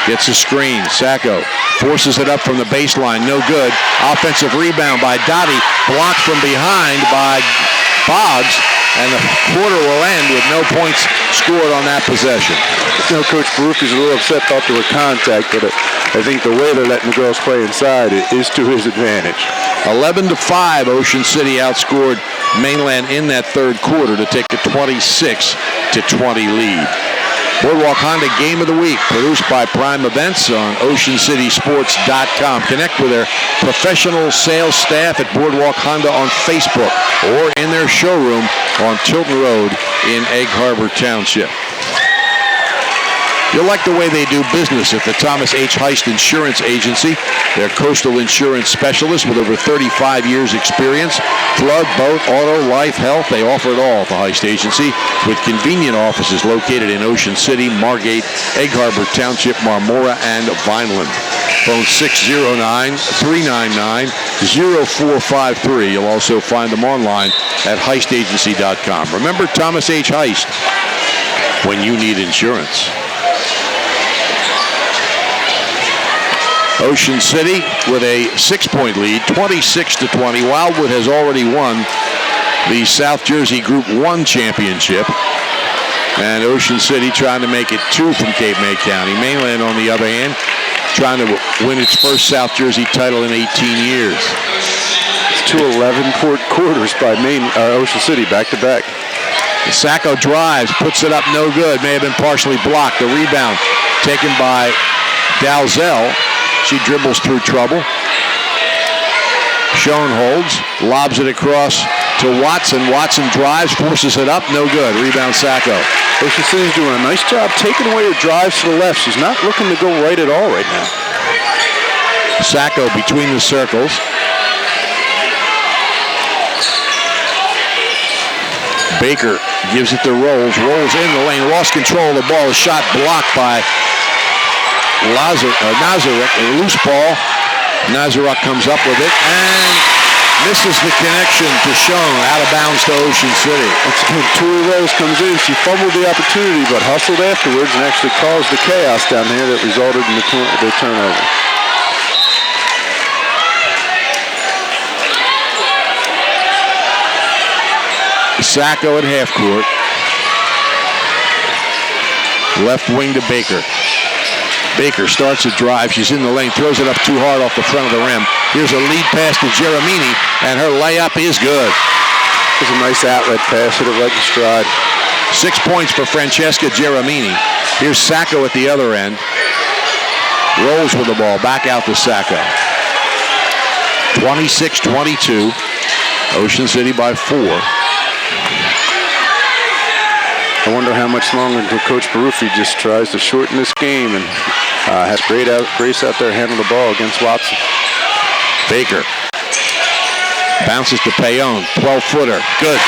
Gets a screen. Sacco forces it up from the baseline. No good. Offensive rebound by Dottie. Blocked from behind by Boggs. And the quarter will end with no points scored on that possession. You know, Coach Barufi's a little upset, thought there were contact, but I think the way they're letting the girls play inside is to his advantage. 11-5, Ocean City outscored Mainland in that third quarter to take a 26-20 lead. Boardwalk Honda Game of the Week, produced by Prime Events on OceanCitySports.com. Connect with their professional sales staff at Boardwalk Honda on Facebook or in their showroom on Tilton Road in Egg Harbor Township. You'll like the way they do business at the Thomas H. Heist Insurance Agency. They're coastal insurance specialists with over 35 years experience. Flood, boat, auto, life, health, they offer it all at the Heist Agency with convenient offices located in Ocean City, Margate, Egg Harbor Township, Marmora, and Vineland. Phone 609-399-0453. You'll also find them online at heistagency.com. Remember Thomas H. Heist when you need insurance. Ocean City with a 6-point lead, 26-20. Wildwood has already won the South Jersey Group 1 championship. And Ocean City trying to make it 2 from Cape May County. Mainland, on the other hand, trying to win its first South Jersey title in 18 years. It's 2 11-point quarters by Ocean City back-to-back. Sacco drives, puts it up, no good. May have been partially blocked. The rebound taken by Dalzell. She dribbles through trouble. Schoen holds, lobs it across to Watson. Watson drives, forces it up, no good. Rebound Sacco. Ocean City's doing a nice job taking away her drives to the left. She's not looking to go right at all right now. Sacco between the circles. Baker gives it to Rolls. Rolls in the lane, lost control of the ball. A shot blocked by Nazarek, a loose ball. Nazarek comes up with it and misses the connection to Schoen, out of bounds to Ocean City. Tori Rose comes in. She fumbled the opportunity, but hustled afterwards and actually caused the chaos down there that resulted in the turnover. Sacco at half court. Left wing to Baker. Baker starts a drive. She's in the lane, throws it up too hard off the front of the rim. Here's a lead pass to Geramini, and her layup is good. It's a nice outlet pass, hit it right in stride. 6 points for Francesca Geramini. Here's Sacco at the other end. Rolls with the ball, back out to Sacco. 26-22. Ocean City by 4. I wonder how much longer until Coach Baruffi just tries to shorten this game and has Grace out there handle the ball against Watson. Baker bounces to Payon, 12-footer, good.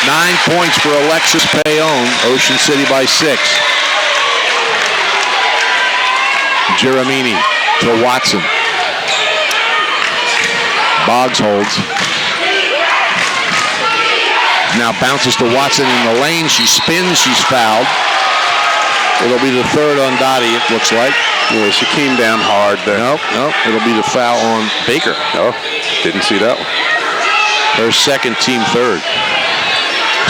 9 points for Alexis Payon, Ocean City by 6. Geramini to Watson. Boggs holds. Now bounces to Watson in the lane. She spins. She's fouled. It'll be the third on Dottie, it looks like. Yeah, she came down hard there. Nope. It'll be the foul on Baker. Oh, didn't see that one. Her second, team third.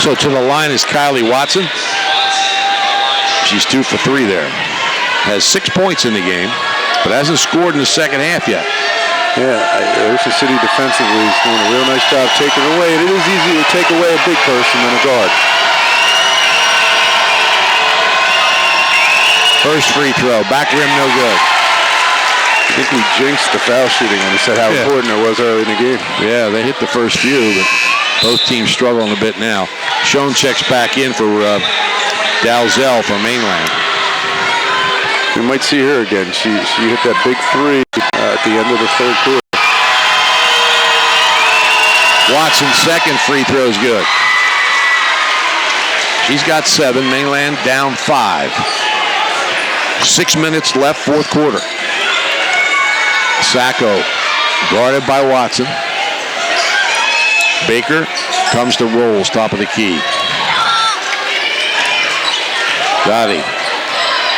So to the line is Kylie Watson. She's 2 for 3 there. Has 6 points in the game, but hasn't scored in the second half yet. Yeah, Ocean City defensively is doing a real nice job taking away. And it is easier to take away a big person than a guard. First free throw, back rim, no good. I think we jinxed the foul shooting when we said how important it was early in the game. Yeah, they hit the first few, but both teams struggling a bit now. Schoen checks back in for Dalzell for Mainland. We might see her again. She hit that big 3 at the end of the third quarter. Watson's second free throw is good. She's got 7. Mainland down 5. 6 minutes left, fourth quarter. Sacco guarded by Watson. Baker comes to Rolls, top of the key. Dottie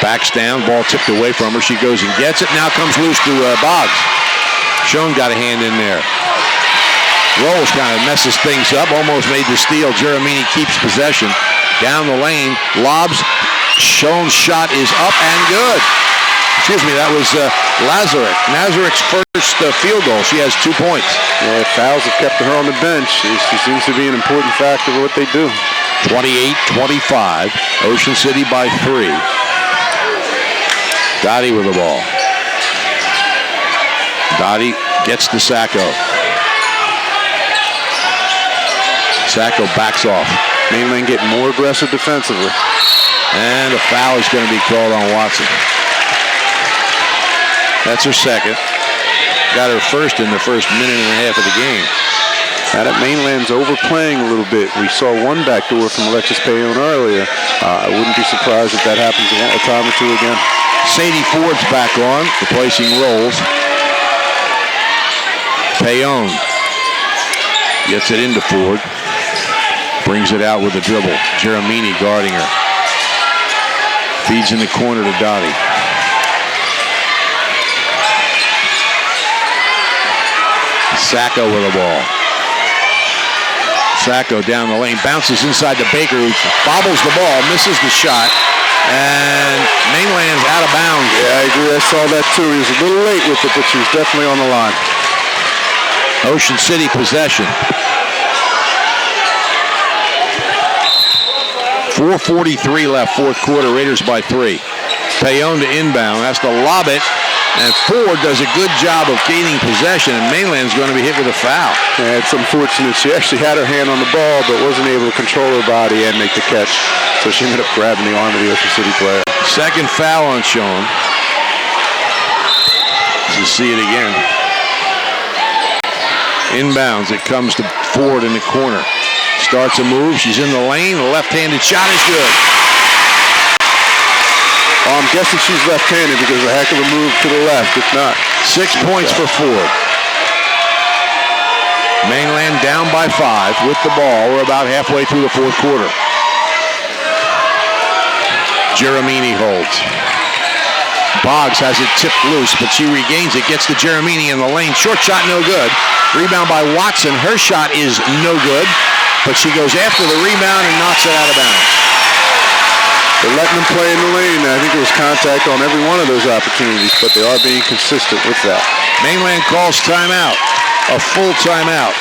backs down, ball tipped away from her. She goes and gets it. Now comes loose to Boggs. Schoen got a hand in there. Rolls kind of messes things up, almost made the steal. Geramini keeps possession. Down the lane, lobs, Schoen's shot is up and good. Excuse me, that was Lazarek. Lazarik's first field goal. She has 2 points. Yeah, fouls have kept her on the bench. She seems to be an important factor of what they do. 28-25. Ocean City by 3. Dottie with the ball. Dottie gets to Sacco. Sacco backs off. Mainland getting more aggressive defensively. And a foul is going to be called on Watson. That's her second. Got her first in the first minute and a half of the game. Now that Mainland's overplaying a little bit. We saw one backdoor from Alexis Payon earlier. I wouldn't be surprised if that happens a time or two again. Sadie Ford's back on, replacing Rolls. Payon gets it into Ford. Brings it out with a dribble. Geremini guarding her. Feeds in the corner to Dottie. Sacco with the ball. Sacco down the lane. Bounces inside to Baker, who bobbles the ball, misses the shot. And Mainland's out of bounds. Yeah, I agree. I saw that too. He was a little late with it, but she was definitely on the line. Ocean City possession. 4:43 left, fourth quarter. Raiders by 3. Payon to inbound. Has to lob it. And Ford does a good job of gaining possession, and Mainland's going to be hit with a foul. Yeah, it's unfortunate. She actually had her hand on the ball, but wasn't able to control her body and make the catch. So she ended up grabbing the arm of the Ocean City player. Second foul on Schoen. You see it again. Inbounds. It comes to Ford in the corner. Starts a move. She's in the lane. The left-handed shot is good. Well, I'm guessing she's left-handed because a heck of a move to the left. If not, 6 points for Ford. Mainland down by 5 with the ball. We're about halfway through the fourth quarter. Geremini holds. Boggs has it tipped loose, but she regains it. Gets to Geremini in the lane. Short shot, no good. Rebound by Watson. Her shot is no good, but she goes after the rebound and knocks it out of bounds. They're letting them play in the lane. I think there was contact on every one of those opportunities, but they are being consistent with that. Mainland calls timeout. A full timeout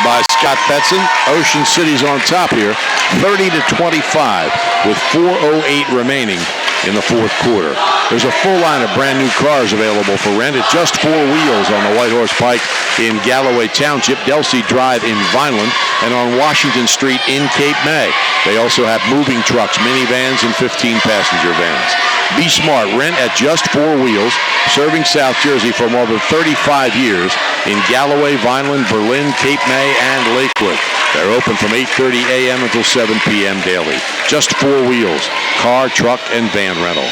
by Scott Betson. Ocean City's on top here, 30-25 with 4:08 remaining in the fourth quarter. There's a full line of brand new cars available for rent at Just 4 Wheels on the White Horse Pike in Galloway Township, Delsey Drive in Vineland, and on Washington Street in Cape May. They also have moving trucks, minivans, and 15-passenger vans. Be smart. Rent at Just 4 Wheels, serving South Jersey for more than 35 years in Galloway, Vineland, Berlin, Cape May, and Lakewood. They're open from 8:30 a.m. until 7 p.m. daily. Just 4 Wheels, car, truck, and van rental.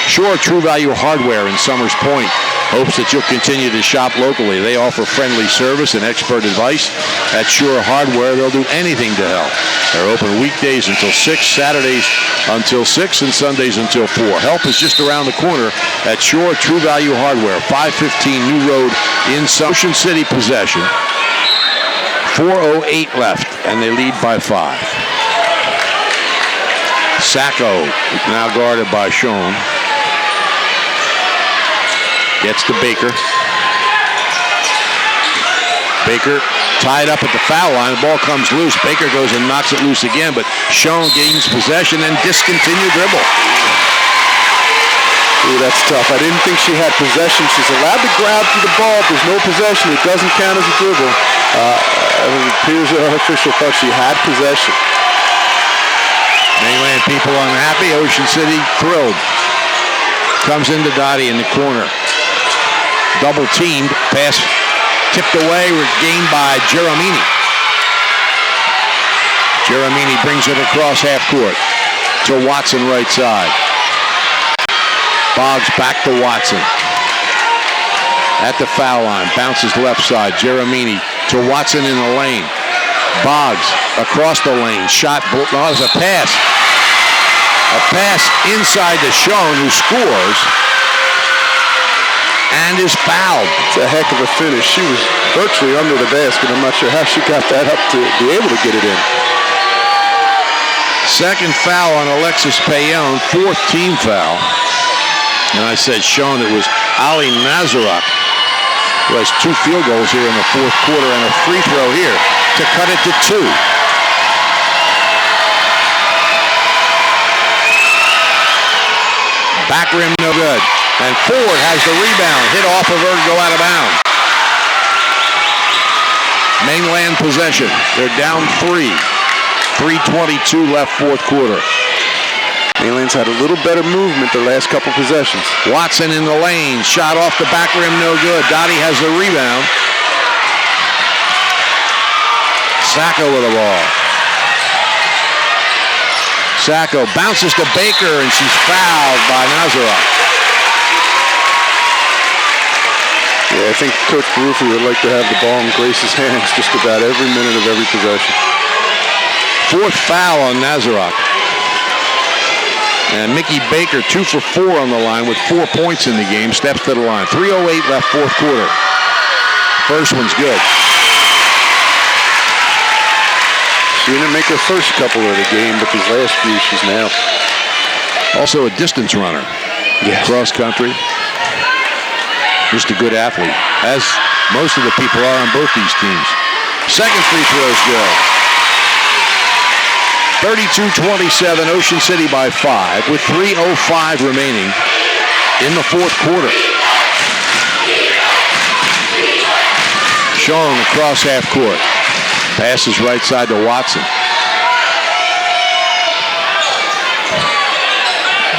Sure True Value Hardware in Summers Point hopes that you'll continue to shop locally. They offer friendly service and expert advice. At Sure Hardware, they'll do anything to help. They're open weekdays until 6, Saturdays until 6, and Sundays until 4. Help is just around the corner at Sure True Value Hardware, 515 New Road in Ocean City possession. 4:08 left, and they lead by 5. Sacco now guarded by Schoen. Gets to Baker. Baker tied up at the foul line. The ball comes loose. Baker goes and knocks it loose again, but Schoen gains possession and discontinued dribble. Ooh, that's tough. I didn't think she had possession. She's allowed to grab for the ball. If there's no possession, it doesn't count as a dribble. It appears that our official thought she had possession. Mainland people unhappy. Ocean City thrilled. Comes into Dottie in the corner. Double teamed. Pass tipped away. Regained by Geremini. Geremini brings it across half court to Watson right side. Boggs back to Watson. At the foul line. Bounces left side. Geremini to Watson in the lane. Boggs across the lane. Shot. Oh, it's a pass. A pass inside to Schoen, who scores and is fouled. It's a heck of a finish. She was virtually under the basket. I'm not sure how she got that up to be able to get it in. Second foul on Alexis Payon, fourth team foul. And I said, Sean, it was Ali Nazaruk, who has 2 field goals here in the fourth quarter and a free throw here to cut it to 2. Back rim, no good. And Ford has the rebound, hit off of her to go out of bounds. Mainland possession. They're down 3. 3:22 left fourth quarter. Mainland's had a little better movement the last couple possessions. Watson in the lane, shot off the back rim, no good. Dottie has the rebound. Sacco with the ball. Sacco bounces to Baker, and she's fouled by Nazaruk. Yeah, I think Coach Baruffi would like to have the ball in Grace's hands just about every minute of every possession. Fourth foul on Nazaruk. And Mickey Baker, 2 for 4 on the line with 4 points in the game, steps to the line. 3:08 left fourth quarter. First one's good. She didn't make her first couple of the game, but these last few she's now. Also a distance runner. Yes. Cross country. Just a good athlete, as most of the people are on both these teams. Second free throw is good. 32-27, Ocean City by 5 with 3:05 remaining in the fourth quarter. Sean across half court. Passes right side to Watson.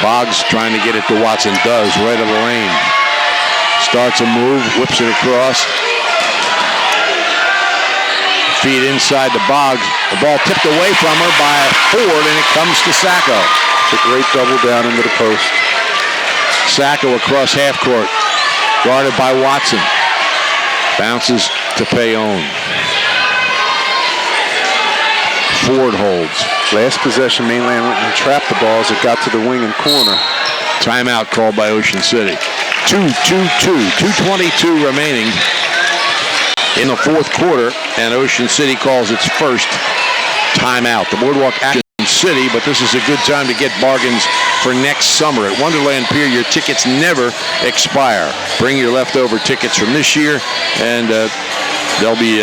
Boggs trying to get it to Watson. Does, right of the lane. Starts a move, whips it across. Feed inside to Boggs. The ball tipped away from her by Ford, and it comes to Sacco. It's a great double down into the post. Sacco across half court. Guarded by Watson. Bounces to Payon. Ford holds. Last possession, Mainland went and trapped the ball as it got to the wing and corner. Timeout called by Ocean City. 2:22 remaining in the fourth quarter, and Ocean City calls its first timeout. The Boardwalk Action City, but this is a good time to get bargains for next summer. At Wonderland Pier, your tickets never expire. Bring your leftover tickets from this year, and they'll be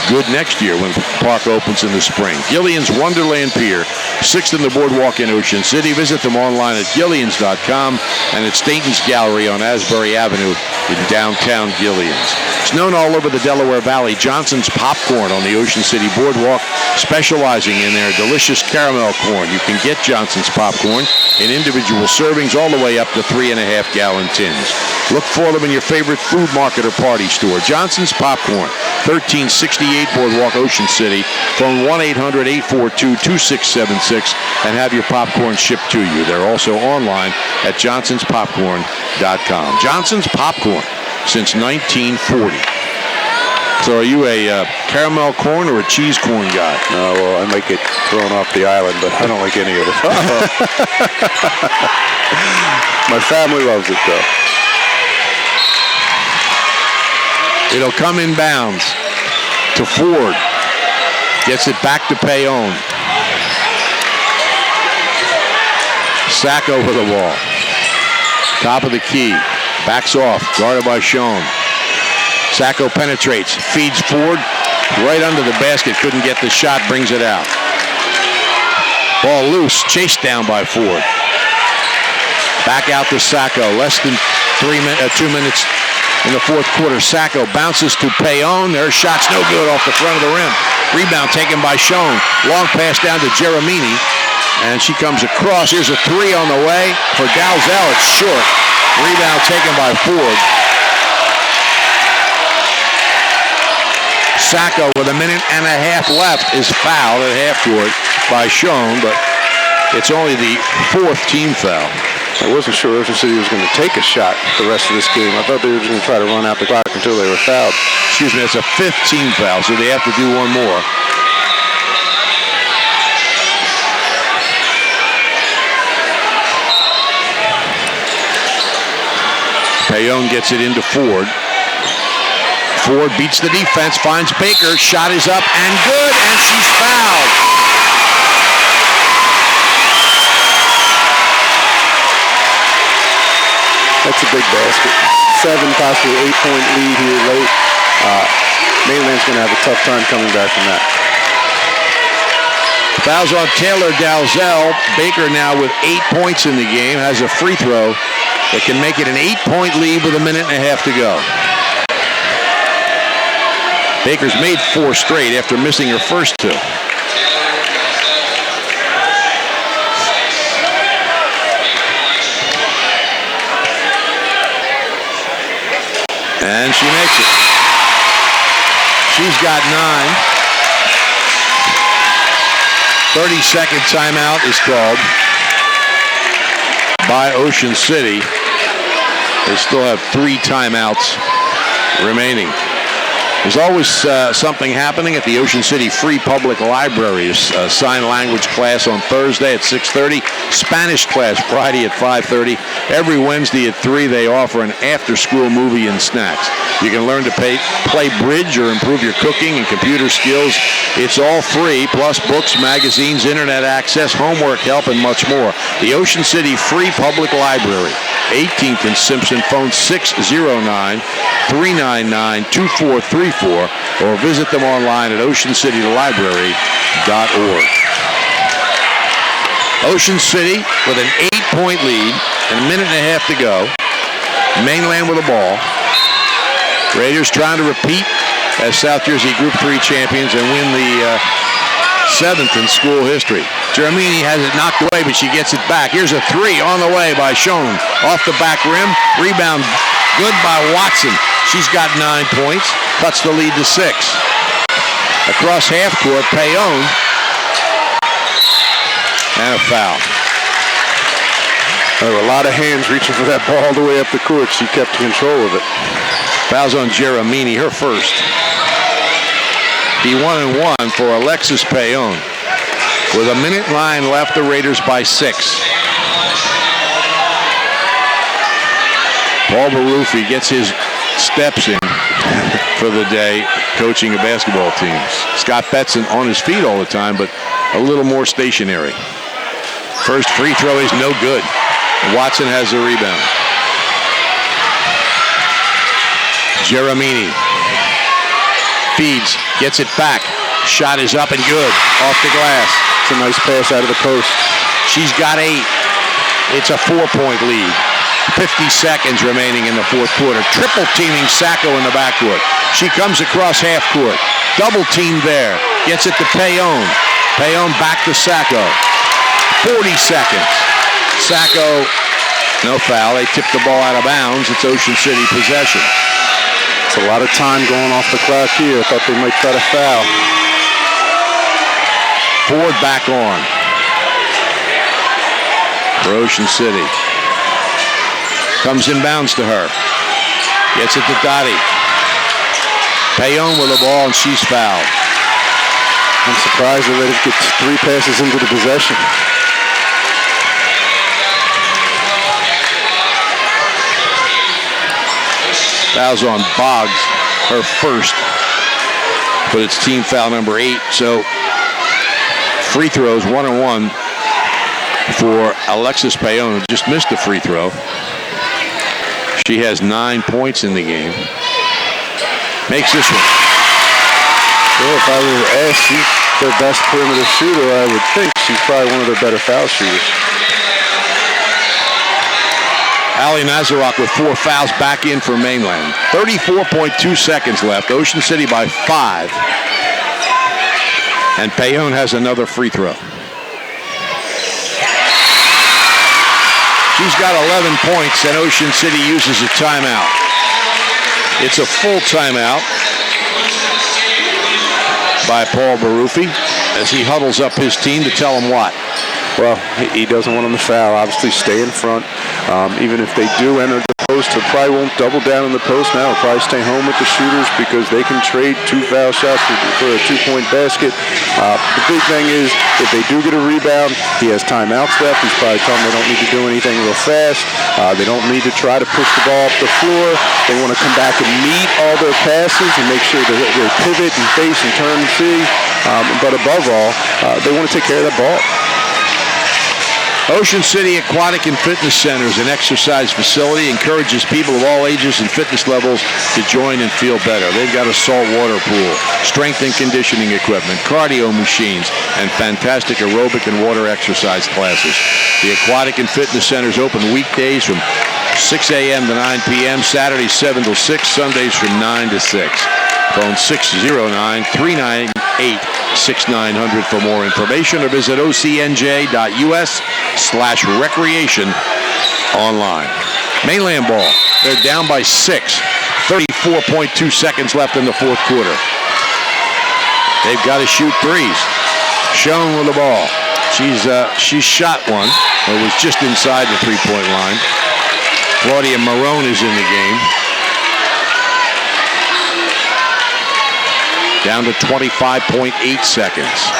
good next year when the park opens in the spring. Gillian's Wonderland Pier, 6th in the Boardwalk in Ocean City. Visit them online at Gillians.com and at Staten's Gallery on Asbury Avenue in downtown Gillians. It's known all over the Delaware Valley. Johnson's Popcorn on the Ocean City Boardwalk, specializing in their delicious caramel corn. You can get Johnson's Popcorn in individual servings all the way up to 3.5-gallon tins. Look for them in your favorite food market or party store. Johnson's Popcorn, 1368 Boardwalk, Ocean City. Phone 1-800-842-2676 and have your popcorn shipped to you. They're also online at johnsonspopcorn.com. Johnson's Popcorn since 1940. So are you a caramel corn or a cheese corn guy? No, well, I might get thrown off the island, but I don't like any of it. My family loves it, though. It'll come in bounds to Ford. Gets it back to Payon. Sacco with the ball. Top of the key. Backs off. Guarded by Schoen. Sacco penetrates. Feeds Ford. Right under the basket. Couldn't get the shot. Brings it out. Ball loose. Chased down by Ford. Back out to Sacco. Less than 2 minutes in the fourth quarter. Sacco bounces to Payon. Her shot's no good off the front of the rim. Rebound taken by Schoen. Long pass down to Geremini. And she comes across. Here's a 3 on the way for Dalzell. It's short. Rebound taken by Ford. Sacco with 1.5 minutes left is fouled at half court by Schoen, but it's only the 4th team foul. I wasn't sure Ocean City was going to take a shot the rest of this game. I thought they were just going to try to run out the clock until they were fouled. Excuse me, it's a 5th team foul, so they have to do one more. Payon gets it into Ford. Ford beats the defense, finds Baker. Shot is up and good, and she's fouled. That's a big basket. 7, possibly 8-point lead here late. Mainland's going to have a tough time coming back from that. Fouls on Taylor Dalzell. Baker now with 8 points in the game, has a free throw that can make it an 8-point lead with a minute and a half to go. Baker's made 4 straight after missing her first 2. And she makes it. She's got 9. 30-second timeout is called by Ocean City. They still have 3 timeouts remaining. There's always something happening at the Ocean City Free Public Library. There's a sign language class on Thursday at 6:30. Spanish class Friday at 5:30. Every Wednesday at 3 they offer an after-school movie and snacks. You can learn to play bridge or improve your cooking and computer skills. It's all free, plus books, magazines, internet access, homework help, and much more. The Ocean City Free Public Library, 18th and Simpson, phone 609-399-2434, or visit them online at oceancitylibrary.org. Ocean City with an 8-point lead and a minute and a half to go. Mainland with the ball. Raiders trying to repeat as South Jersey Group 3 champions and win the 7th in school history. Germini has it knocked away, but she gets it back. Here's a 3 on the way by Schoen. Off the back rim. Rebound good by Watson. She's got 9 points. Cuts the lead to 6. Across half court, Payon. And a foul. There were a lot of hands reaching for that ball all the way up the court. She kept control of it. Fouls on Geramini, her first. Be 1-1 for Alexis Payon. With a minute 9 left, the Raiders by 6. Paul Baruffi gets his steps in for the day, coaching a basketball team. Scott Betson on his feet all the time, but a little more stationary. First free throw is no good. Watson has the rebound. Geramini feeds, gets it back. Shot is up and good. Off the glass. It's a nice pass out of the post. She's got 8. It's a 4-point lead. 50 seconds remaining in the fourth quarter. Triple teaming Sacco in the backcourt. She comes across half court. Double team there. Gets it to Payon. Payon back to Sacco. 40 seconds. Sacco, no foul. They tipped the ball out of bounds. It's Ocean City possession. It's a lot of time going off the clock here. I thought they might try to foul. Ford back on for Ocean City. Comes inbounds to her. Gets it to Dottie. Payon with the ball, and she's fouled. I'm surprised they let it get 3 passes into the possession. Fouls on Boggs, her first, but it's team foul number 8. So free throws 1-1 for Alexis Payon, who just missed a free throw. She has 9 points in the game. Makes this one. Well, if I were asked, she's their best perimeter shooter, I would think she's probably one of their better foul shooters. Ali Nazarok with 4 fouls back in for Mainland. 34.2 seconds left. Ocean City by 5. And Payon has another free throw. She's got 11 points, and Ocean City uses a timeout. It's a full timeout by Paul Baruffi as he huddles up his team to tell them what. Well, he doesn't want them to foul. Obviously, stay in front. Even if they do enter the post, they probably won't double down in the post now. They'll probably stay home with the shooters because they can trade 2 foul shots for a 2-point basket. The big thing is, if they do get a rebound, he has timeouts left. He's probably telling them they don't need to do anything real fast. They don't need to try to push the ball up the floor. They want to come back and meet all their passes and make sure that they pivot and face and turn and see. But above all, they want to take care of the ball. Ocean City Aquatic and Fitness Center is an exercise facility, encourages people of all ages and fitness levels to join and feel better. They've got a saltwater pool, strength and conditioning equipment, cardio machines, and fantastic aerobic and water exercise classes. The Aquatic and Fitness Center is open weekdays from 6 a.m. to 9 p.m., Saturdays 7 to 6, Sundays from 9 to 6. Phone 609-398-6900 for more information, or visit ocnj.us/recreation online. Mainland ball. They're down by 6. 34.2 seconds left in the fourth quarter. They've got to shoot threes. Schoen with the ball. She's shot one. It was just inside the three-point line. Claudia Marone is in the game. Down to 25.8 seconds.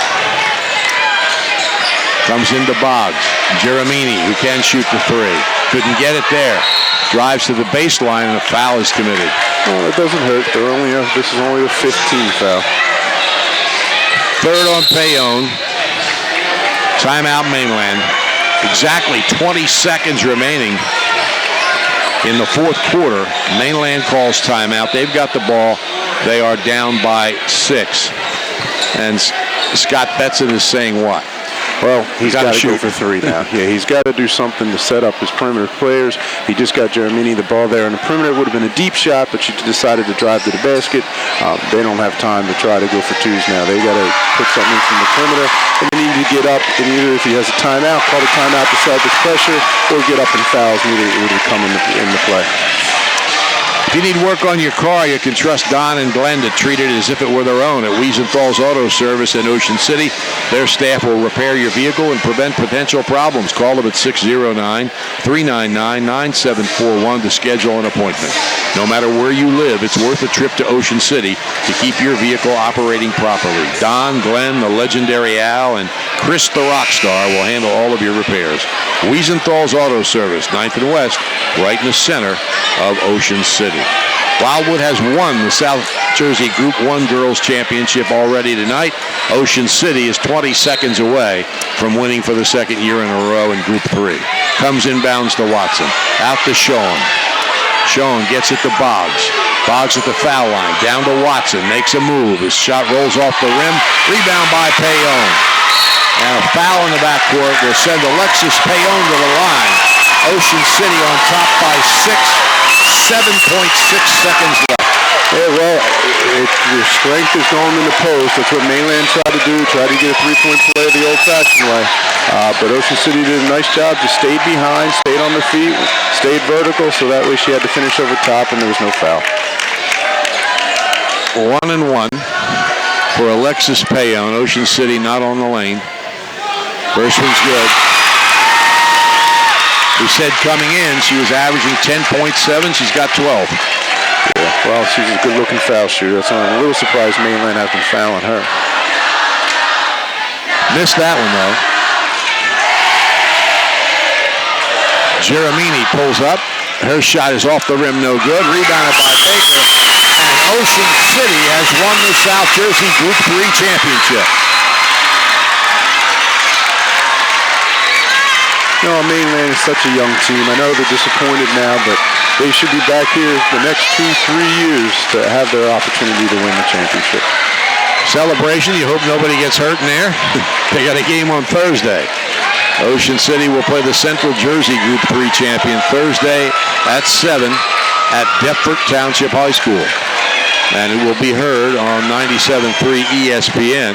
Comes into Boggs. Geremini, who can shoot the three. Couldn't get it there. Drives to the baseline, and a foul is committed. Well, it doesn't hurt. This is only the 15th foul. Third on Payon. Timeout Mainland. Exactly 20 seconds remaining in the fourth quarter. Mainland calls timeout. They've got the ball. They are down by 6. And Scott Betson is saying what? Well, he's got to go for 3 now. Yeah, he's got to do something to set up his perimeter players. He just got Geremini the ball there on the perimeter. It would have been a deep shot, but she decided to drive to the basket. They don't have time to try to go for 2s now. They got to put something in from the perimeter. And they need to get up, and either if he has a timeout, call the timeout to set this pressure, or get up and fouls. Neither would come into play. If you need work on your car, you can trust Don and Glenn to treat it as if it were their own at Wiesenthal's Auto Service in Ocean City. Their staff will repair your vehicle and prevent potential problems. Call them at 609-399-9741 to schedule an appointment. No matter where you live, it's worth a trip to Ocean City to keep your vehicle operating properly. Don, Glenn, the legendary Al, and Chris the Rockstar will handle all of your repairs. Wiesenthal's Auto Service, 9th and West, right in the center of Ocean City. Wildwood has won the South Jersey Group 1 Girls Championship already tonight. Ocean City is 20 seconds away from winning for the second year in a row in Group 3. Comes inbounds to Watson. Out to Schoen. Schoen gets it to Boggs. Boggs at the foul line. Down to Watson. Makes a move. His shot rolls off the rim. Rebound by Payon. And a foul in the backcourt will send Alexis Payon to the line. Ocean City on top by 6. 7.6 seconds left. Yeah, well, your strength is going in the post. That's what Mainland tried to do. Tried to get a three-point play the old-fashioned way. But Ocean City did a nice job. Just stayed behind, stayed on their feet, stayed vertical, so that way she had to finish over top, and there was no foul. 1-1 for Alexis Payon. Ocean City not on the lane. First one's good. We said coming in, she was averaging 10.7. She's got 12. Yeah, well, she's a good-looking foul shooter. That's I'm a little surprised Mainland has been fouling her. Missed that one, though. Geremini pulls up. Her shot is off the rim, no good. Rebounded by Baker. And Ocean City has won the South Jersey Group 3 championship. No, Mainland is such a young team. I know they're disappointed now, but they should be back here the next 2-3 years to have their opportunity to win the championship. Celebration. You hope nobody gets hurt in there. They got a game on Thursday. Ocean City will play the Central Jersey Group 3 champion Thursday at 7 at Deptford Township High School. And it will be heard on 97.3 ESPN.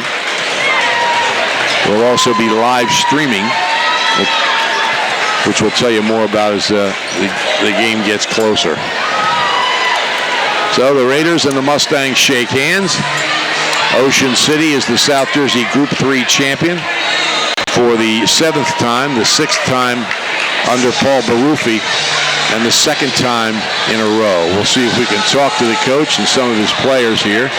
We'll also be live streaming, which we'll tell you more about as the game gets closer. So the Raiders and the Mustangs shake hands. Ocean City is the South Jersey Group 3 champion for the 7th time, the 6th time under Paul Baruffi, and the 2nd time in a row. We'll see if we can talk to the coach and some of his players here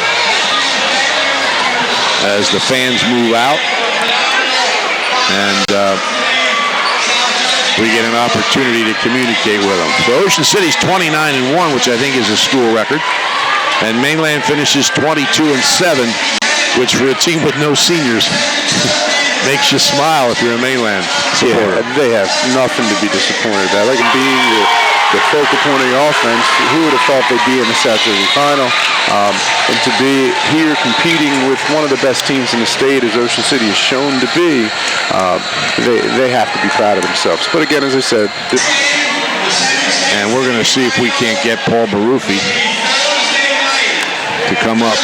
as the fans move out. And we get an opportunity to communicate with them. So Ocean City's 29-1, which I think is a school record. And Mainland finishes 22-7, which for a team with no seniors Makes you smile if you're a Mainland supporter. Yeah, they have nothing to be disappointed about. Like being the focal point of the offense, who would have thought they'd be in the South Jersey final? And to be here competing with one of the best teams in the state, as Ocean City is shown to be, they have to be proud of themselves. But again, as I said, and we're going to see if we can't get Paul Baruffi to come up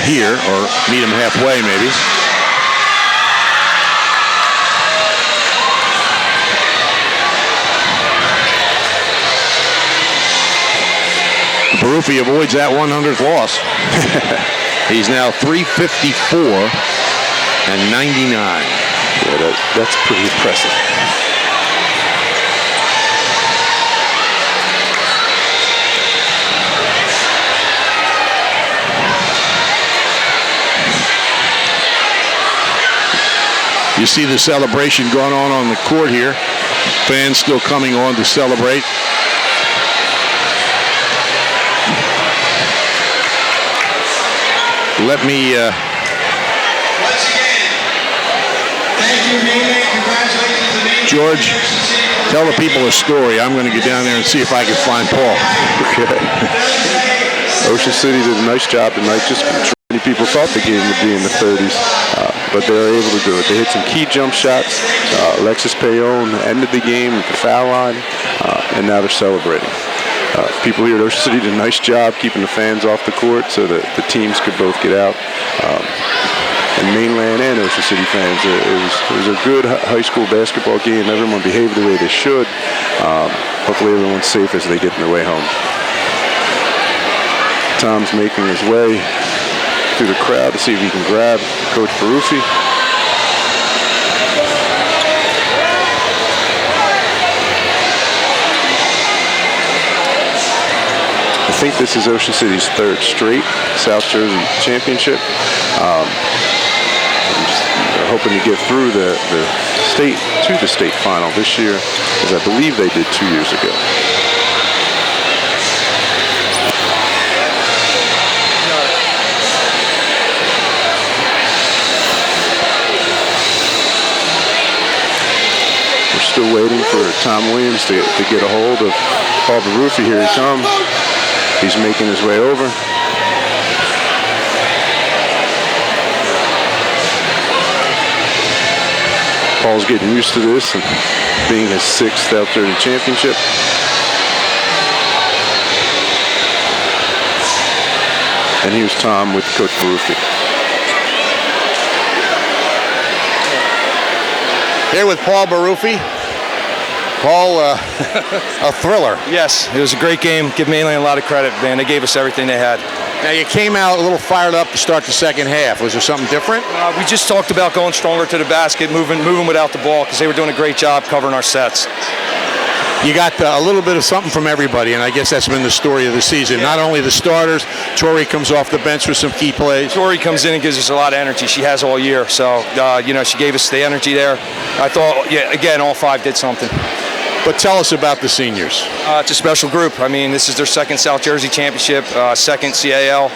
here or meet him halfway, maybe. Baruffi avoids that 100th loss. He's now 354 and 99. Yeah, that's pretty impressive. You see the celebration going on the court here. Fans still coming on to celebrate. Let me Once again, thank you, Mainland. Congratulations to Mainland. George, tell the people a story. I'm going to get down there and see if I can find Paul. Okay. Ocean City did a nice job tonight. Just many people thought the game would be in the 30s, but they were able to do it. They hit some key jump shots. Alexis Payon ended the game at the foul line, and now they're celebrating. People here at Ocean City did a nice job keeping the fans off the court so that the teams could both get out. And Mainland and Ocean City fans, it was a good high school basketball game. Everyone behaved the way they should. Hopefully everyone's safe as they get on their way home. Tom's making his way through the crowd to see if he can grab Coach Baruffi. I think this is Ocean City's third straight South Jersey championship. I'm just hoping to get through the state final this year, as I believe they did 2 years ago. We're still waiting for Tom Williams to get a hold of Paul Baruffi. Here he comes. He's making his way over. Paul's getting used to this and being his 6th South Jersey championship. And here's Tom with Coach Baruffi. Here with Paul Baruffi. Paul, a thriller. Yes, it was a great game. Give Mainland a lot of credit, man. They gave us everything they had. Now, you came out a little fired up to start the second half. Was there something different? We just talked about going stronger to the basket, moving without the ball, because they were doing a great job covering our sets. You got a little bit of something from everybody, and I guess that's been the story of the season. Not only the starters, Tori comes off the bench with some key plays. Tori comes in and gives us a lot of energy. She has all year, so she gave us the energy there. I thought, again, all 5 did something. But tell us about the seniors. It's a special group. I mean, this is their 2nd South Jersey championship, 2nd CAL.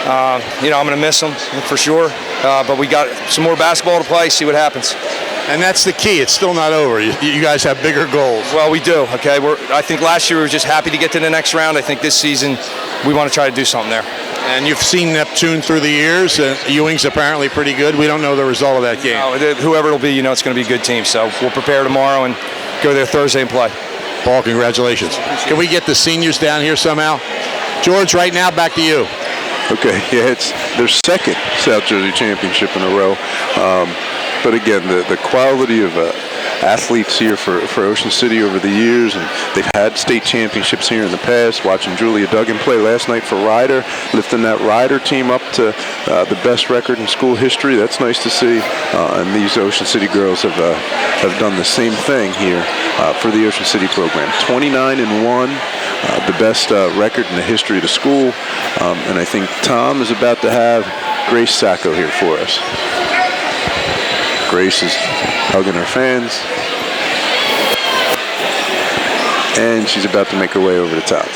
I'm going to miss them for sure, but we got some more basketball to play. See what happens. And that's the key. It's still not over. You guys have bigger goals. Well, we do. Okay, I think last year we were just happy to get to the next round. I think this season we want to try to do something there. And you've seen Neptune through the years. Ewing's apparently pretty good. We don't know the result of that game. No, whoever it'll be, it's going to be a good team. So we'll prepare tomorrow and go there Thursday and play. Paul, congratulations. Can we get the seniors down here somehow? George, right now, back to you. Okay, yeah, it's their 2nd South Jersey championship in a row. But again, the quality of athletes here for Ocean City over the years, and they've had state championships here in the past. Watching Julia Duggan play last night for Ryder, lifting that Ryder team up to the best record in school history. That's nice to see. And these Ocean City girls have done the same thing here for the Ocean City program. 29-1, the best record in the history of the school. And I think Tom is about to have Grace Sacco here for us. Grace is hugging her fans. And she's about to make her way over the top.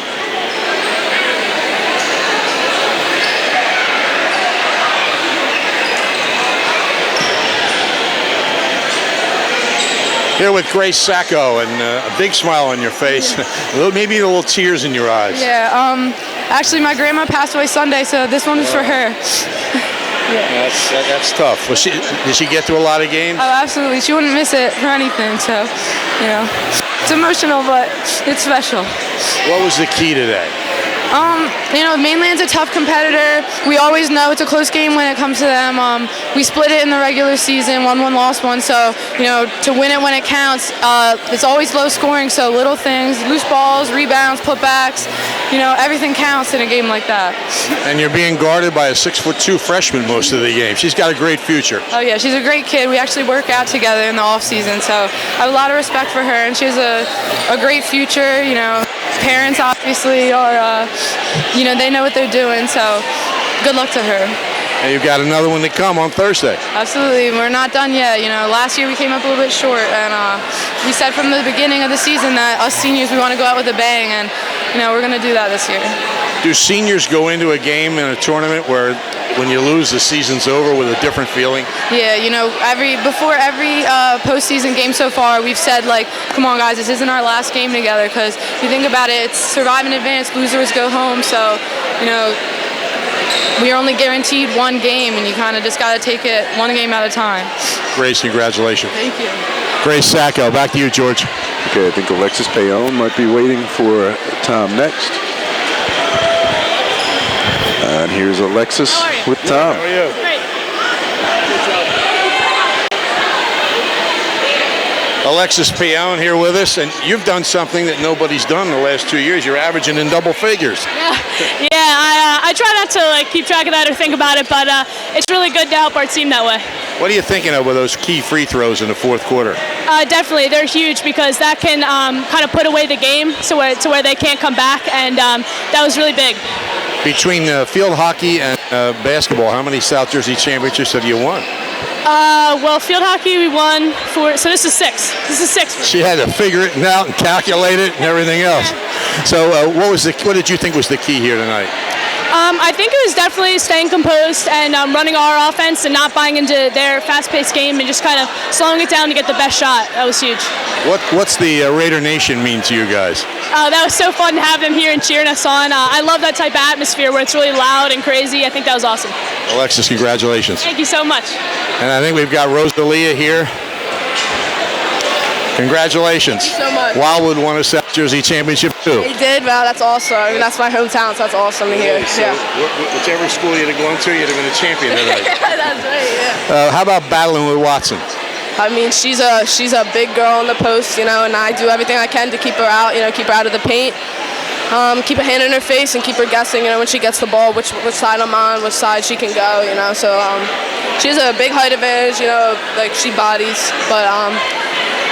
Here with Grace Sacco, and a big smile on your face. Maybe a little tears in your eyes. Yeah, actually my grandma passed away Sunday, so this one is for her. Yeah. That's tough. Did she get to a lot of games? Oh, absolutely. She wouldn't miss it for anything, so, it's emotional, but it's special. What was the key today? Mainland's a tough competitor. We always know it's a close game when it comes to them. We split it in the regular season, 1-1, lost one. So, to win it when it counts, it's always low scoring. So little things, loose balls, rebounds, putbacks, everything counts in a game like that. And you're being guarded by a 6'2" freshman most of the game. She's got a great future. Oh yeah, she's a great kid. We actually work out together in the off season, so I have a lot of respect for her, and she has a great future. Parents obviously are, they know what they're doing, so good luck to her. And you've got another one to come on Thursday. Absolutely. We're not done yet. Last year we came up a little bit short, and we said from the beginning of the season that us seniors, we want to go out with a bang, and, we're going to do that this year. Do seniors go into a game in a tournament where when you lose, the season's over with a different feeling? Yeah, before every postseason game so far, we've said, come on, guys, this isn't our last game together, because if you think about it, it's survive in advance, losers go home, so, we are only guaranteed one game, and you kind of just got to take it one game at a time. Grace, congratulations. Thank you. Grace Sacco, back to you, George. Okay, I think Alexis Payon might be waiting for Tom next. And here's Alexis with Tom. How are you? Great. Alexis Payon here with us, and you've done something that nobody's done the last 2 years. You're averaging in double figures. I try not to keep track of that or think about it, but it's really good to help our team that way. What are you thinking of with those key free throws in the fourth quarter? Definitely, they're huge because that can kind of put away the game to where they can't come back, and that was really big. Between field hockey and basketball, how many South Jersey championships have you won? Well, field hockey we won 4, so this is 6. This is 6. She had to figure it out and calculate it and everything else. So what did you think was the key here tonight? I think it was definitely staying composed and running our offense and not buying into their fast-paced game and just kind of slowing it down to get the best shot. That was huge. What's the Raider Nation mean to you guys? That was so fun to have them here and cheering us on. I love that type of atmosphere where it's really loud and crazy. I think that was awesome. Alexis, congratulations. Thank you so much. And I think we've got Rosalia here. Congratulations. Thank you so much. Wildwood won a South Jersey championship too. They did? Wow, that's awesome. I mean, that's my hometown, so that's awesome to hear. So whichever school you'd have gone to, you'd have been a champion tonight. That's right, How about battling with Watson? I mean, she's a big girl on the post, and I do everything I can to keep her out, keep her out of the paint, keep a hand in her face and keep her guessing, when she gets the ball, which side I'm on, which side she can go, So she has a big height advantage, she bodies, but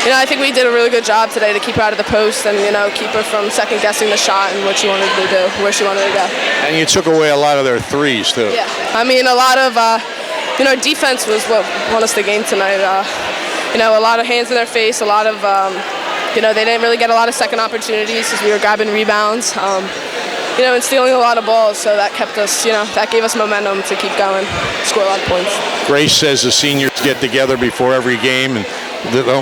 I think we did a really good job today to keep her out of the post and, keep her from second guessing the shot and what she wanted to do, where she wanted to go. And you took away a lot of their threes too. Yeah, I mean, a lot of, defense was what won us the game tonight. A lot of hands in their face, a lot of, they didn't really get a lot of second opportunities because we were grabbing rebounds, and stealing a lot of balls. So that kept us, that gave us momentum to keep going, score a lot of points. Grace says the seniors get together before every game, and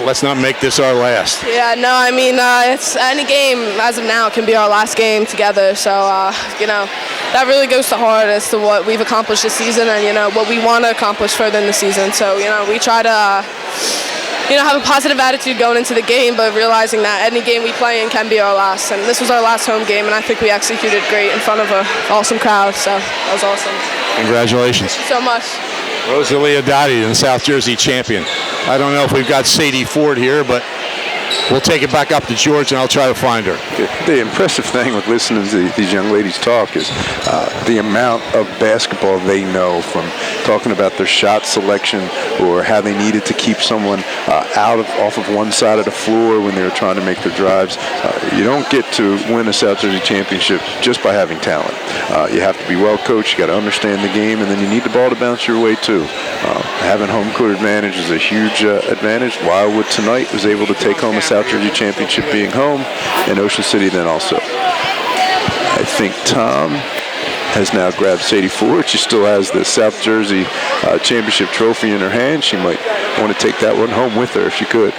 let's not make this our last. Yeah, no, I mean, it's any game as of now can be our last game together. So, that really goes to heart as to what we've accomplished this season and, what we want to accomplish further in the season. So, we try to, have a positive attitude going into the game, but realizing that any game we play in can be our last. And this was our last home game, and I think we executed great in front of an awesome crowd. So that was awesome. Congratulations. Thank you so much. Rosalia Dottie, the South Jersey champion. I don't know if we've got Sadie Ford here, but we'll take it back up to George, and I'll try to find her. The impressive thing with listening to these young ladies talk is the amount of basketball they know, from talking about their shot selection or how they needed to keep someone off of one side of the floor when they were trying to make their drives. You don't get to win a South Jersey championship just by having talent. You have to be well coached, you got to understand the game, and then you need the ball to bounce your way too. Having home court advantage is a huge advantage. Wildwood tonight was able to take home a South Jersey championship being home, and Ocean City then also. I think Tom has now grabbed Sadie Ford. She still has the South Jersey championship trophy in her hand. She might want to take that one home with her if she could.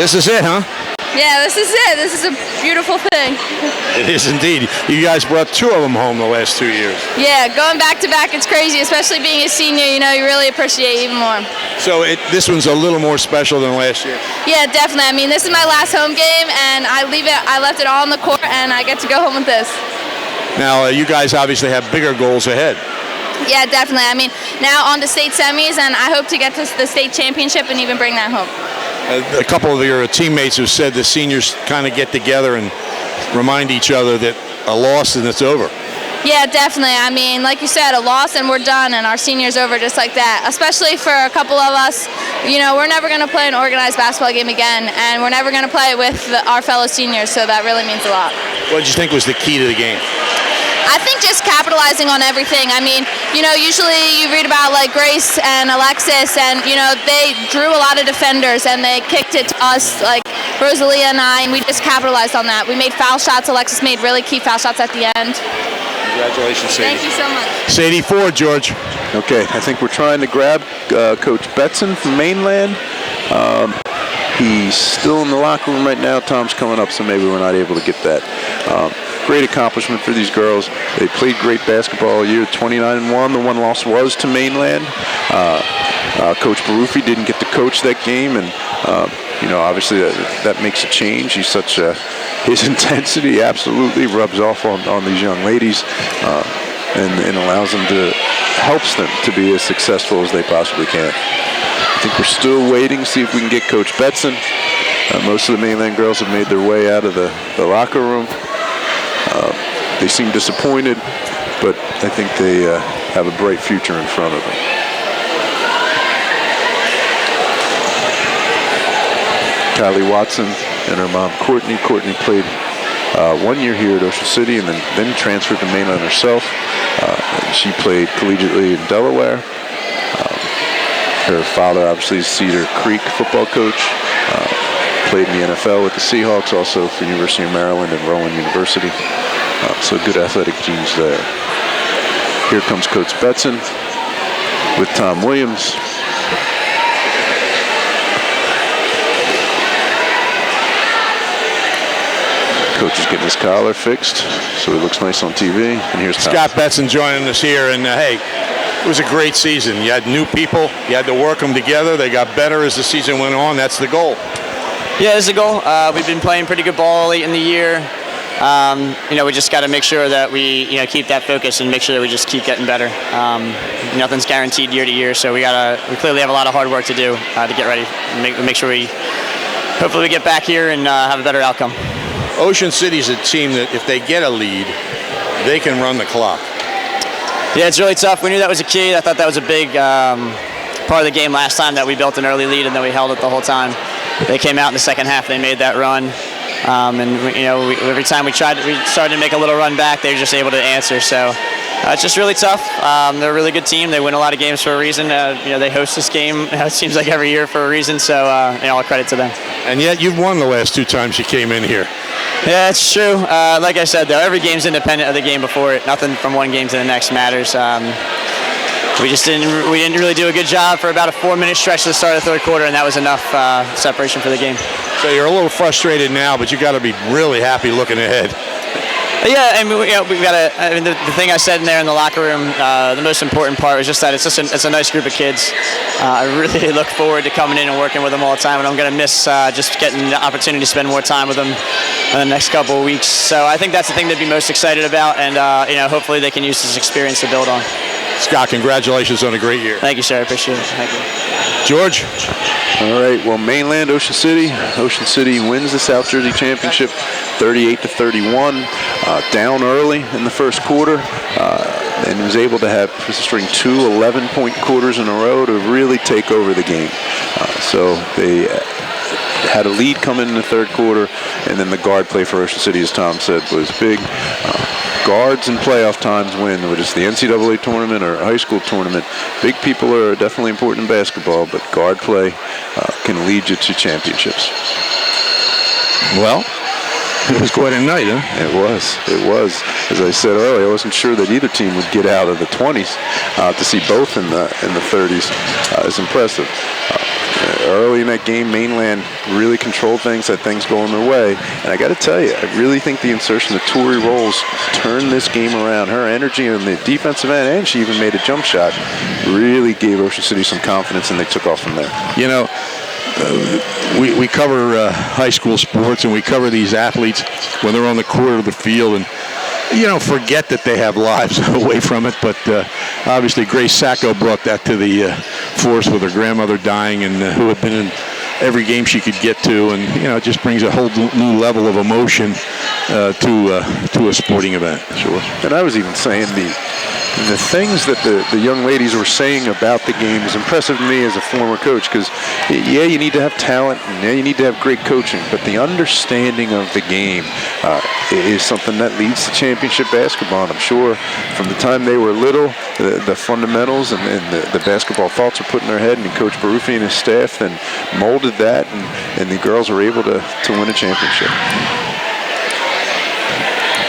This is it, huh? Yeah, this is it. This is a beautiful thing. It is indeed. You guys brought 2 of them home the last 2 years. Yeah, going back to back, it's crazy, especially being a senior. You know, you really appreciate it even more. So this one's a little more special than last year. Yeah, definitely. I mean, this is my last home game, and I left it all on the court, and I get to go home with this. Now, you guys obviously have bigger goals ahead. Yeah, definitely. I mean, now on to state semis, and I hope to get to the state championship and even bring that home. A couple of your teammates have said the seniors kind of get together and remind each other that a loss and it's over. Yeah, definitely. I mean, like you said, a loss and we're done, and our senior's over just like that. Especially for a couple of us, you know, we're never going to play an organized basketball game again, and we're never going to play with our fellow seniors, so that really means a lot. What did you think was the key to the game? I think just capitalizing on everything. I mean, you know, usually you read about like Grace and Alexis, and you know, they drew a lot of defenders and they kicked it to us, like Rosalia and I, and we just capitalized on that. We made foul shots. Alexis made really key foul shots at the end. Congratulations, Sadie. Thank you so much. Sadie Ford, George. Okay, I think we're trying to grab Coach Betson from Mainland. He's still in the locker room right now. Tom's coming up, so maybe we're not able to get that. Great accomplishment for these girls. They played great basketball all year, 29-1. The one loss was to Mainland. Coach Barufi didn't get to coach that game, and you know, obviously that makes a change. He's such his intensity absolutely rubs off on these young ladies, and allows them helps them to be as successful as they possibly can. I think we're still waiting to see if we can get Coach Betson. Most of the Mainland girls have made their way out of the locker room. They seem disappointed, but I think they have a bright future in front of them. Kylie Watson and her mom, Courtney. Courtney played 1 year here at Ocean City and then transferred to Mainland herself. She played collegiately in Delaware. Her father, obviously, is Cedar Creek football coach. Played in the NFL with the Seahawks, also for University of Maryland and Rowan University. So good athletic genes there. Here comes Coach Betson with Tom Williams. Coach is getting his collar fixed, so he looks nice on TV. And here's Tom. Scott Betson joining us here, and hey, it was a great season. You had new people. You had to work them together. They got better as the season went on. That's the goal. Yeah, that's the goal. We've been playing pretty good ball late in the year. You know, we just got to make sure that we, you know, keep that focus and make sure that we just keep getting better. Nothing's guaranteed year to year, so we clearly have a lot of hard work to do to get ready. Make sure hopefully we get back here and have a better outcome. Ocean City's a team that if they get a lead, they can run the clock. Yeah, it's really tough. We knew that was a key. I thought that was a big part of the game last time, that we built an early lead and then we held it the whole time. They came out in the second half. They made that run. And you know, every time we started to make a little run back, they were just able to answer. So it's just really tough. They're a really good team. They win a lot of games for a reason. You know, they host this game. It seems like every year for a reason. So you know, all credit to them. And yet you've won the last 2 times you came in here. Yeah, it's true. Like I said, though, every game's independent of the game before it. Nothing from one game to the next matters. We didn't really do a good job for about a 4-minute stretch to the start of the third quarter, and that was enough separation for the game. So you're a little frustrated now, but you got to be really happy looking ahead. Yeah, I mean, we've got to. I mean, the thing I said in there in the locker room, the most important part was just that it's a nice group of kids. I really look forward to coming in and working with them all the time, and I'm going to miss just getting the opportunity to spend more time with them in the next couple of weeks. So I think that's the thing to be most excited about, and you know, hopefully they can use this experience to build on. Scott, congratulations on a great year. Thank you, sir. I appreciate it. Thank you. George? All right, well, Mainland, Ocean City. Ocean City wins the South Jersey Championship 38-31, down early in the first quarter, and was able to string 2 11-point quarters in a row to really take over the game. So they had a lead come in the third quarter, and then the guard play for Ocean City, as Tom said, was big. Guards in playoff times win, whether it's the NCAA tournament or a high school tournament. Big people are definitely important in basketball, but guard play can lead you to championships. Well, it was quite a night, huh? It was. As I said earlier, I wasn't sure that either team would get out of the 20s. To see both in the 30s is impressive. Early in that game, Mainland really controlled things, had things going their way. And I got to tell you, I really think the insertion of Tori Rolls turned this game around. Her energy on the defensive end, and she even made a jump shot, really gave Ocean City some confidence, and they took off from there. You know, we cover high school sports, and we cover these athletes when they're on the court or the field, and you don't forget that they have lives away from it, but obviously Grace Sacco brought that to the force with her grandmother dying, and who had been in every game she could get to, and it just brings a whole new level of emotion to a sporting event. Sure. And I was even saying the things that the young ladies were saying about the game is impressive to me as a former coach, because yeah, you need to have talent, and yeah, you need to have great coaching, but the understanding of the game is something that leads to championship basketball. And I'm sure from the time they were little, the fundamentals and the basketball thoughts were put in their head, and Coach Barufi and his staff then molded that, and the girls were able to win a championship.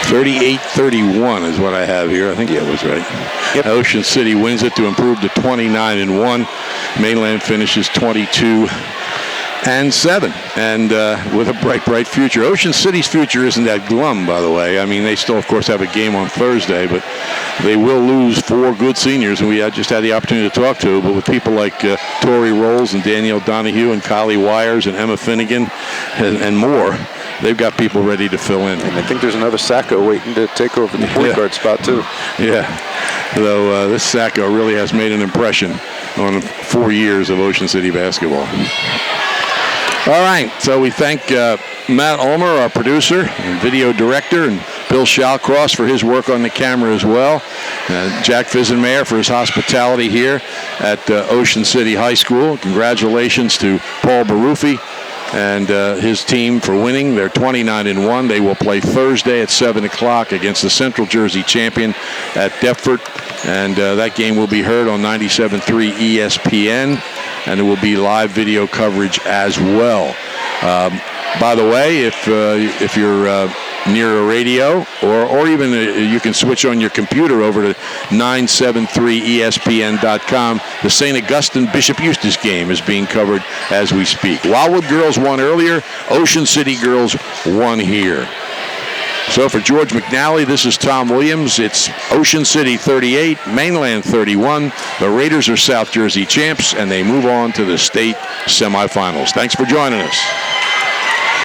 38-31 is what I have here. I think that was right. Yep. Ocean City wins it to improve to 29-1. Mainland finishes 22-7, and with a bright future. Ocean City's future isn't that glum, by the way. I mean, they still, of course, have a game on Thursday, but they will lose 4 good seniors, and we just had the opportunity to talk to. But with people like Tori Rolls and Danielle Donahue and Kylie Wires and Emma Finnegan and more, they've got people ready to fill in. And I think there's another Sacco waiting to take over the point guard spot, too. Yeah, though this Sacco really has made an impression on 4 years of Ocean City basketball. All right, so we thank Matt Ulmer, our producer and video director, and Bill Shalcross for his work on the camera as well. Jack Fisenmayer for his hospitality here at Ocean City High School. Congratulations to Paul Barufi and his team for winning. They're 29-1. They will play Thursday at 7 o'clock against the Central Jersey champion at Deptford. And that game will be heard on 97.3 ESPN, and it will be live video coverage as well. By the way, if you're near a radio, or even you can switch on your computer over to 973ESPN.com. The St. Augustine Bishop Eustace game is being covered as we speak. Wildwood girls won earlier. Ocean City girls won here. So for George McNally, this is Tom Williams. It's Ocean City 38, Mainland 31. The Raiders are South Jersey champs, and they move on to the state semifinals. Thanks for joining us.